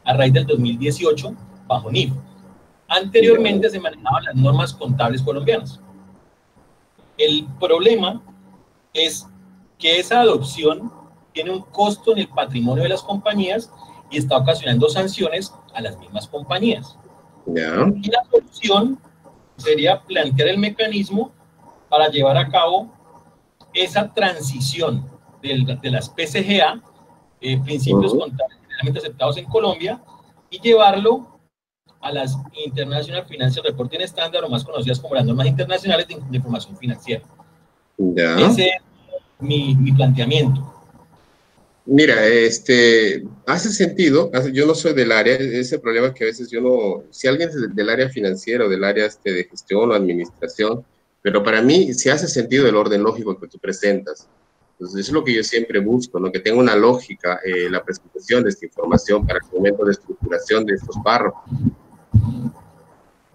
a raíz del 2018 bajo NIF. Anteriormente se manejaban las normas contables colombianas. El problema es que esa adopción tiene un costo en el patrimonio de las compañías y está ocasionando sanciones a las mismas compañías. Y la solución sería plantear el mecanismo para llevar a cabo esa transición de las PCGA, principios contables generalmente aceptados en Colombia, y llevarlo a las International Financial Reporting Standard, o más conocidas como las normas internacionales de información financiera. Ese es mi planteamiento. Mira, hace sentido. Yo no soy del área, ese problema que a veces yo no, si alguien es del área financiera o del área de gestión o administración, pero para mí sí hace sentido el orden lógico que tú presentas. Entonces, eso es lo que yo siempre busco, ¿no? Que tenga una lógica la presentación de esta información para el momento de estructuración de estos párrafos.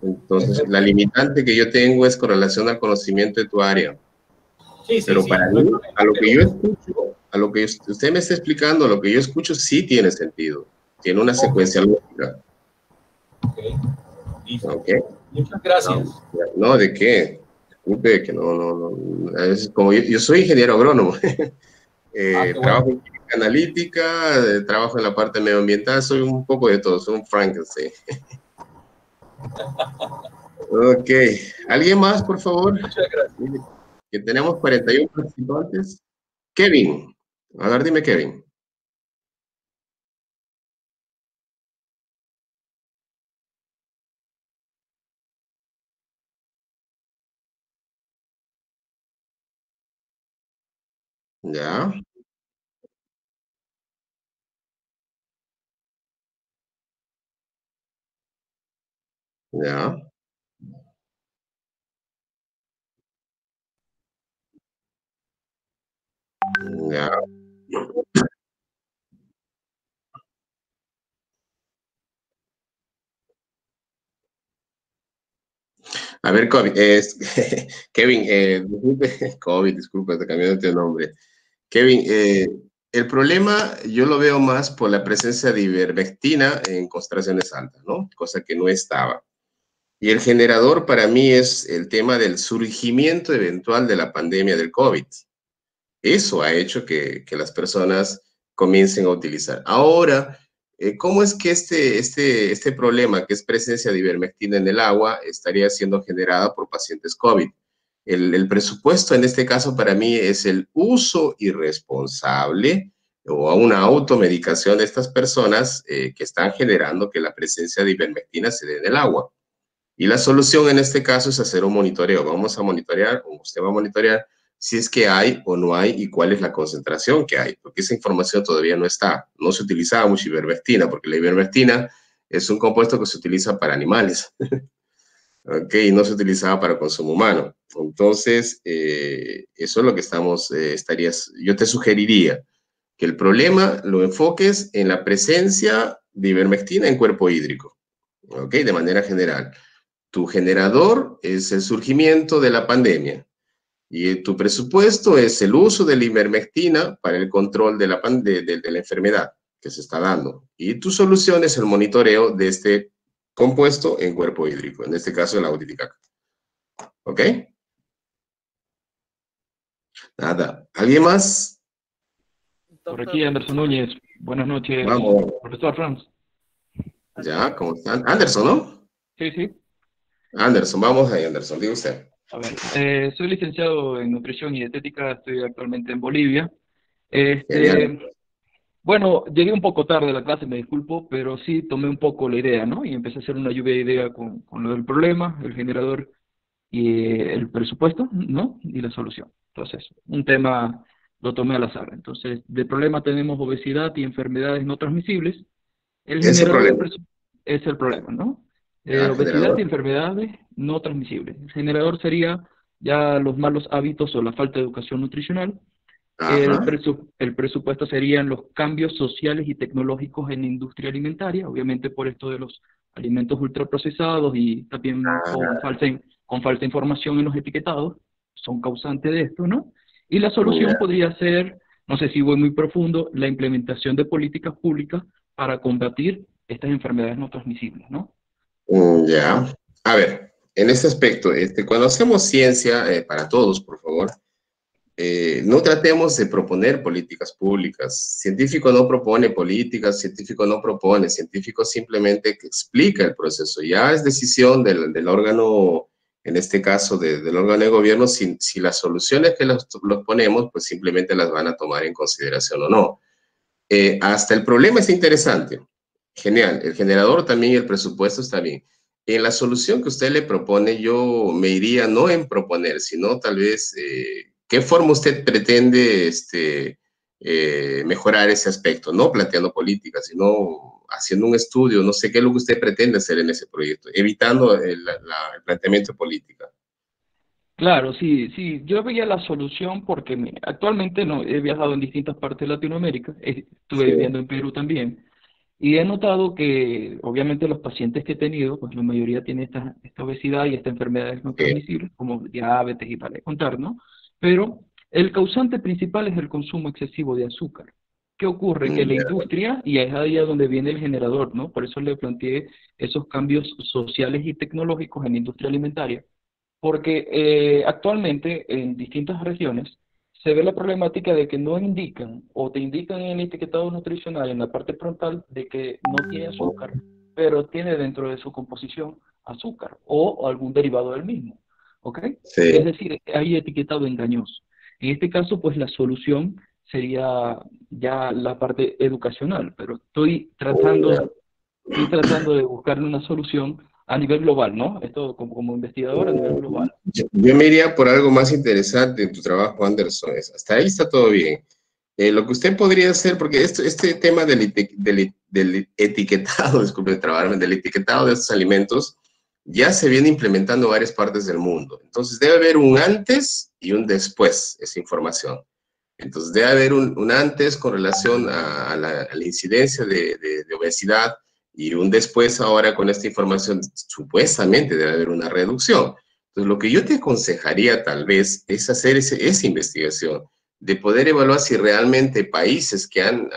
Entonces, la limitante que yo tengo es con relación al conocimiento de tu área. Pero para mí, a lo que yo escucho, a lo que usted me está explicando, lo que yo escucho sí tiene sentido. Tiene una secuencia lógica. Muchas gracias. No, ¿de qué? Disculpe que no. Es como yo soy ingeniero agrónomo. Trabajo en química analítica, trabajo en la parte medioambiental, soy un poco de todo, soy un Frankenstein. Ok. ¿Alguien más, por favor? Muchas gracias. Que tenemos 41 participantes. Kevin. A ver, dime, Kevin. Ya. Ya. Ya. A ver, Kevin, disculpe, te cambié de nombre. Kevin, el problema yo lo veo más por la presencia de ivermectina en concentraciones altas, ¿no? Cosa que no estaba. Y el generador para mí es el tema del surgimiento eventual de la pandemia del COVID. eso ha hecho que las personas comiencen a utilizar. Ahora, ¿cómo es que este problema, que es presencia de ivermectina en el agua, estaría siendo generada por pacientes COVID? El presupuesto en este caso para mí es el uso irresponsable o una automedicación de estas personas que están generando que la presencia de ivermectina se dé en el agua. Y la solución en este caso es hacer un monitoreo. Vamos a monitorear, o usted va a monitorear, si es que hay o no hay y cuál es la concentración que hay, porque esa información todavía no está. No se utilizaba mucho ivermectina, porque la ivermectina es un compuesto que se utiliza para animales. ¿Ok? Y no se utilizaba para consumo humano. Entonces, eso es lo que yo te sugeriría, que el problema lo enfoques en la presencia de ivermectina en cuerpo hídrico, ¿ok? De manera general. Tu generador es el surgimiento de la pandemia y tu presupuesto es el uso de la ivermectina para el control de la enfermedad que se está dando. Y tu solución es el monitoreo de este compuesto en cuerpo hídrico, en este caso el agua Titicaca. ¿Ok? Nada. ¿Alguien más? Por aquí, Anderson Núñez. Buenas noches, Vamos. profesor Franz. Ya, ¿cómo están? Anderson, ¿no? Sí, sí. Anderson, vamos ahí, Anderson, diga usted. A ver, soy licenciado en nutrición y dietética, estoy actualmente en Bolivia. Bueno, llegué un poco tarde a la clase, me disculpo, pero sí tomé un poco la idea, ¿no? Y empecé a hacer una lluvia de ideas con lo del problema, el generador y el presupuesto, ¿no? Y la solución. Entonces, un tema lo tomé al azar. Entonces, de problema tenemos obesidad y enfermedades no transmisibles. El generador es el problema, ¿no? Obesidad y enfermedades no transmisibles. El generador sería ya los malos hábitos o la falta de educación nutricional. El presupuesto serían los cambios sociales y tecnológicos en la industria alimentaria, obviamente por esto de los alimentos ultraprocesados y también con falsa información en los etiquetados, son causantes de esto, ¿no? Y la solución podría ser, no sé si voy muy profundo, la implementación de políticas públicas para combatir estas enfermedades no transmisibles, ¿no? Ya. A ver, en este aspecto, cuando hacemos ciencia, para todos, por favor, no tratemos de proponer políticas públicas. Científico no propone políticas, científico no propone, científico simplemente explica el proceso. Ya es decisión del órgano, en este caso del órgano de gobierno, si las soluciones que los ponemos, pues simplemente las van a tomar en consideración o no. Hasta el problema es interesante. Genial, el generador también y el presupuesto está bien. En la solución que usted le propone, yo me iría no en proponer, sino tal vez qué forma usted pretende mejorar ese aspecto, no planteando políticas, sino haciendo un estudio, no sé qué es lo que usted pretende hacer en ese proyecto, evitando el planteamiento de política. Claro, sí, yo veía la solución porque actualmente no, he viajado en distintas partes de Latinoamérica, estuve viviendo en Perú también, y he notado que obviamente los pacientes que he tenido, pues la mayoría tiene esta obesidad y estas enfermedades no transmisibles, como diabetes y para de contar, ¿no? Pero el causante principal es el consumo excesivo de azúcar. ¿Qué ocurre? Que la industria, y es ahí a donde viene el generador, ¿no? Por eso le planteé esos cambios sociales y tecnológicos en la industria alimentaria, porque actualmente en distintas regiones se ve la problemática de que no indican o te indican en el etiquetado nutricional en la parte frontal de que no tiene azúcar, pero tiene dentro de su composición azúcar o algún derivado del mismo, ¿ok? Sí. Es decir, hay etiquetado engañoso. En este caso, pues la solución sería ya la parte educacional, pero estoy tratando de buscarle una solución a nivel global, ¿no? Esto como investigador a nivel global. Yo me iría por algo más interesante en tu trabajo, Anderson. Hasta ahí está todo bien. Lo que usted podría hacer, porque este tema del etiquetado, disculpe trabarme, del etiquetado de estos alimentos, ya se viene implementando en varias partes del mundo. Entonces debe haber un antes y un después, esa información. Entonces debe haber un antes con relación a la incidencia de obesidad, y un después ahora con esta información, supuestamente debe haber una reducción. Entonces, lo que yo te aconsejaría tal vez es hacer esa investigación, de poder evaluar si realmente países que han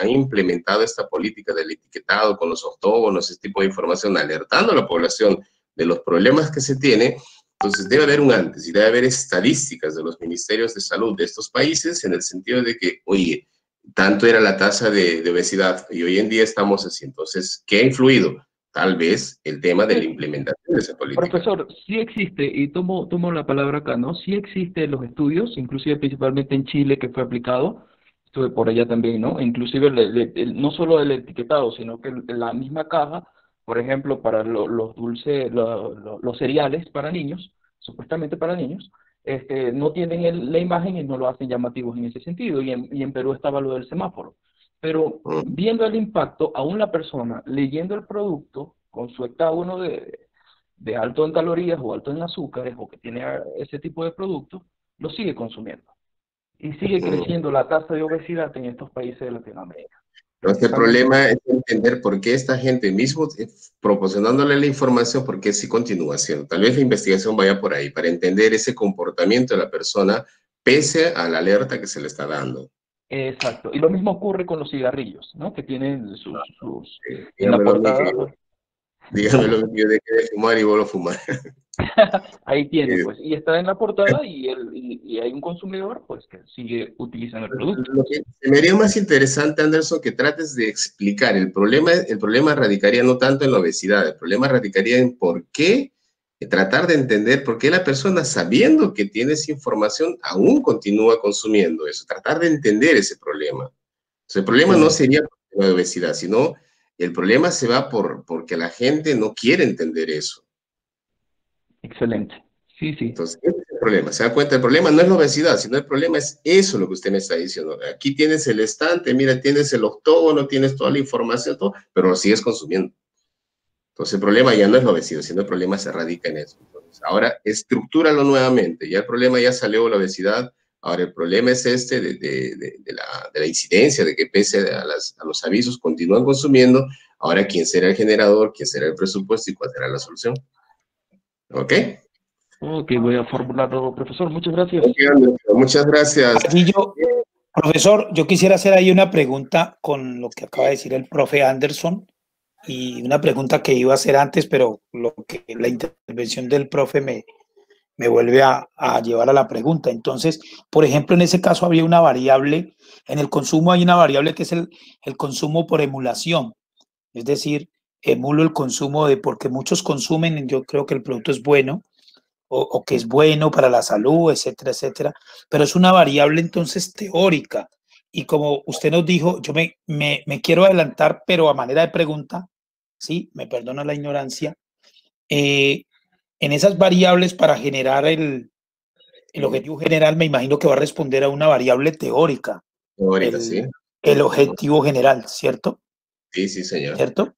implementado esta política del etiquetado con los octógonos, este tipo de información, alertando a la población de los problemas que se tiene, Entonces debe haber un antes y debe haber estadísticas de los ministerios de salud de estos países en el sentido de que, oye, tanto era la tasa de obesidad y hoy en día estamos así. Entonces, ¿qué ha influido? Tal vez el tema de la implementación de esa política. Profesor, sí existe, y tomo la palabra acá, ¿no? Sí existen los estudios, inclusive principalmente en Chile, que fue aplicado, estuve por allá también, ¿no? Inclusive no solo el etiquetado, sino que la misma caja, por ejemplo, para los dulces, los cereales para niños, supuestamente para niños, no tienen la imagen y no lo hacen llamativos en ese sentido, y en Perú estaba lo del semáforo. Pero viendo el impacto, aún la persona leyendo el producto con su hectágono de alto en calorías o alto en azúcares o que tiene ese tipo de productos, lo sigue consumiendo. Y sigue creciendo la tasa de obesidad en estos países de Latinoamérica. Entonces, el problema es entender por qué esta gente mismo, proporcionándole la información, por qué sí continúa haciendo. Tal vez la investigación vaya por ahí, para entender ese comportamiento de la persona pese a la alerta que se le está dando. Exacto. Y lo mismo ocurre con los cigarrillos, ¿no? Que tienen sus en la portada. Dígamelo, yo dejé de fumar y vuelvo a fumar. Ahí tiene, pues. Y está en la portada y hay un consumidor, pues, que sigue utilizando el producto. Lo que me haría más interesante, Anderson, que trates de explicar. El problema radicaría no tanto en la obesidad, el problema radicaría en por qué, tratar de entender por qué la persona, sabiendo que tiene esa información, aún continúa consumiendo eso. Tratar de entender ese problema. O sea, el problema no sería el problema de obesidad, sino el problema se va porque la gente no quiere entender eso. Excelente. Sí, sí. Entonces, ese es el problema. ¿Se da cuenta? El problema no es la obesidad, sino el problema es eso lo que usted me está diciendo. Aquí tienes el estante, mira, tienes el octógono, tienes toda la información, todo, pero lo sigues consumiendo. Entonces, el problema ya no es la obesidad, sino el problema se radica en eso. Entonces, ahora, estructúralo nuevamente. Ya el problema ya salió la obesidad. Ahora, el problema es de la incidencia, de que pese a los avisos continúan consumiendo. Ahora, ¿quién será el generador? ¿Quién será el presupuesto? ¿Y cuál será la solución? ¿Ok? Ok, voy a formularlo, profesor. Muchas gracias. Okay, muchas gracias. Profesor, yo quisiera hacer ahí una pregunta con lo que acaba de decir el profe Anderson y una pregunta que iba a hacer antes, pero la intervención del profe me vuelve a llevar a la pregunta. Entonces, por ejemplo, en ese caso había una variable, en el consumo hay una variable que es el consumo por emulación, es decir, emulo el consumo porque muchos consumen, yo creo que el producto es bueno, o que es bueno para la salud, etcétera, etcétera, pero es una variable entonces teórica. Y como usted nos dijo, yo me quiero adelantar, pero a manera de pregunta, ¿sí? Me perdona la ignorancia. En esas variables para generar el objetivo general, me imagino que va a responder a una variable teórica. Teórica, sí. El objetivo general, ¿cierto? Sí, sí, señor. ¿Cierto?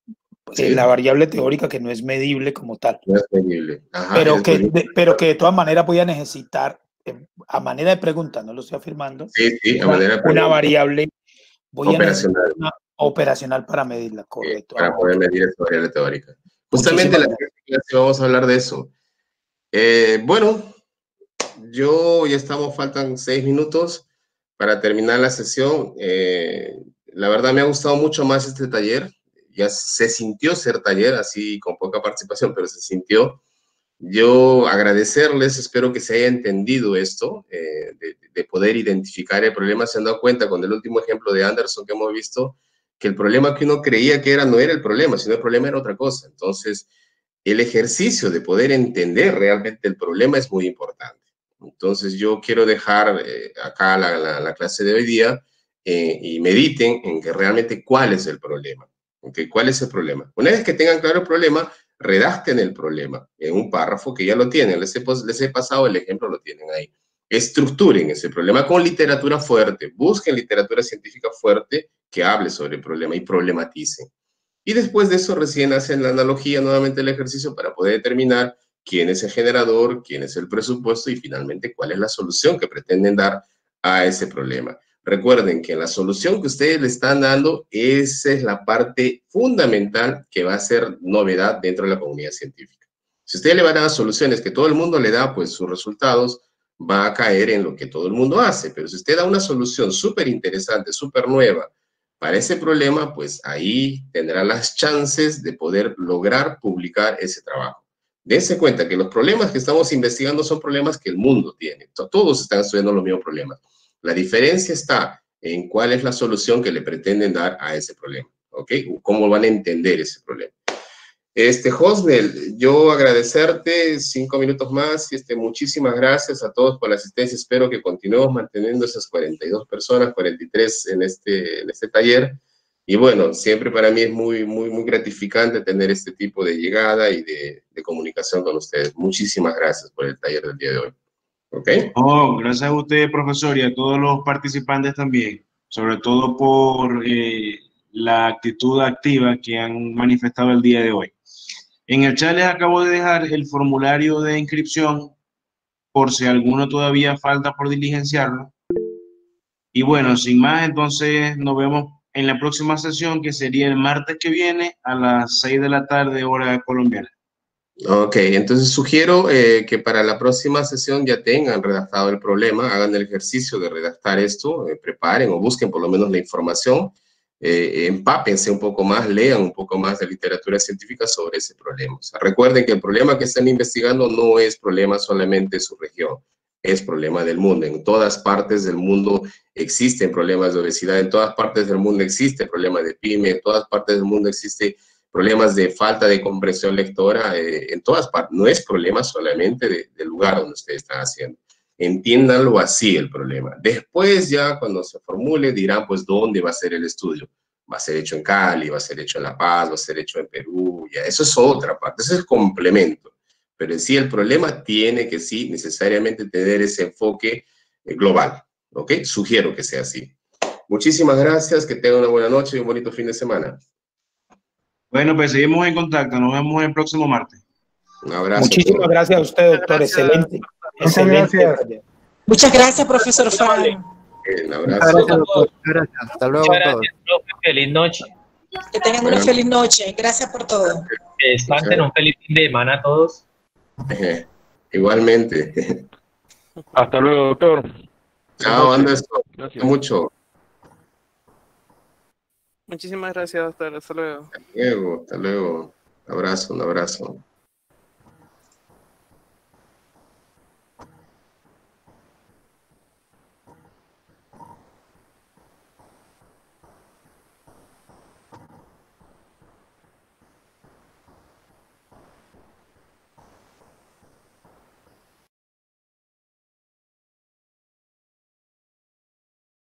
Sí. La variable teórica que no es medible como tal. No es medible. Ajá, pero que de todas maneras voy a necesitar, a manera de pregunta, no lo estoy afirmando, sí, a manera de pregunta, una variable operacional. Operacional para medirla, correcto. Para poder medir esa variable teórica. Justamente en la clase vamos a hablar de eso. Bueno, faltan 6 minutos para terminar la sesión. La verdad me ha gustado mucho más este taller. Ya se sintió ser taller, así con poca participación, pero se sintió. Yo agradecerles, espero que se haya entendido esto, de poder identificar el problema. Se han dado cuenta con el último ejemplo de Anderson que hemos visto, que el problema que uno creía que no era el problema, sino el problema era otra cosa. Entonces, el ejercicio de poder entender realmente el problema es muy importante. Entonces, yo quiero dejar acá la clase de hoy día y mediten en que realmente cuál es el problema. Okay, ¿cuál es el problema? Una vez que tengan claro el problema, redacten el problema en un párrafo que ya lo tienen. Les he pasado el ejemplo, lo tienen ahí. Estructuren ese problema con literatura fuerte. Busquen literatura científica fuerte que hable sobre el problema y problematicen. Y después de eso recién hacen la analogía, nuevamente el ejercicio para poder determinar quién es el generador, quién es el presupuesto y finalmente cuál es la solución que pretenden dar a ese problema. Recuerden que la solución que ustedes le están dando, esa es la parte fundamental que va a ser novedad dentro de la comunidad científica. Si ustedes le van a dar soluciones que todo el mundo le da, pues sus resultados va a caer en lo que todo el mundo hace. Pero si usted da una solución súper interesante, súper nueva para ese problema, pues ahí tendrá las chances de poder lograr publicar ese trabajo. Dense cuenta que los problemas que estamos investigando son problemas que el mundo tiene. Todos están estudiando los mismos problemas. La diferencia está en cuál es la solución que le pretenden dar a ese problema, ¿ok? Cómo van a entender ese problema. Hosnel, yo agradecerte 5 minutos más. Muchísimas gracias a todos por la asistencia. Espero que continuemos manteniendo esas 42 personas, 43 en este taller. Y bueno, siempre para mí es muy gratificante tener este tipo de llegada y de comunicación con ustedes. Muchísimas gracias por el taller del día de hoy. ¿Ok? Oh, gracias a usted, profesor, y a todos los participantes también, sobre todo por la actitud activa que han manifestado el día de hoy. En el chat les acabo de dejar el formulario de inscripción por si alguno todavía falta por diligenciarlo. Y bueno, sin más, entonces nos vemos en la próxima sesión, que sería el martes que viene a las 6 de la tarde, hora colombiana. Ok, entonces sugiero que para la próxima sesión ya tengan redactado el problema, hagan el ejercicio de redactar esto, preparen o busquen por lo menos la información, empápense un poco más, lean un poco más de literatura científica sobre ese problema. O sea, recuerden que el problema que están investigando no es problema solamente de su región, es problema del mundo. En todas partes del mundo existen problemas de obesidad, en todas partes del mundo existe problemas de PYME, en todas partes del mundo existe problemas de falta de comprensión lectora, en todas partes. No es problema solamente del lugar donde ustedes están haciendo. Entiéndanlo así el problema. Después ya cuando se formule dirán pues dónde va a ser el estudio. Va a ser hecho en Cali, va a ser hecho en La Paz, va a ser hecho en Perú, ya. Eso es otra parte, eso es complemento. Pero en sí el problema tiene que sí necesariamente tener ese enfoque global, ¿ok? Sugiero que sea así. Muchísimas gracias, que tengan una buena noche y un bonito fin de semana. Bueno, pues seguimos en contacto, nos vemos el próximo martes. Un abrazo. Muchísimas gracias a usted, doctor, excelente. Muchas gracias. Muchas gracias, profesor Fran. Un abrazo. Gracias, doctor. Gracias. Hasta luego a todos. Feliz noche. Que tengan una feliz noche. Gracias por todo. Que descansen, un feliz fin de semana a todos. Igualmente. Hasta luego, doctor. Chao, Anderson. Gracias. Mucho. Muchísimas gracias, doctor. Hasta luego. Hasta luego. Un abrazo.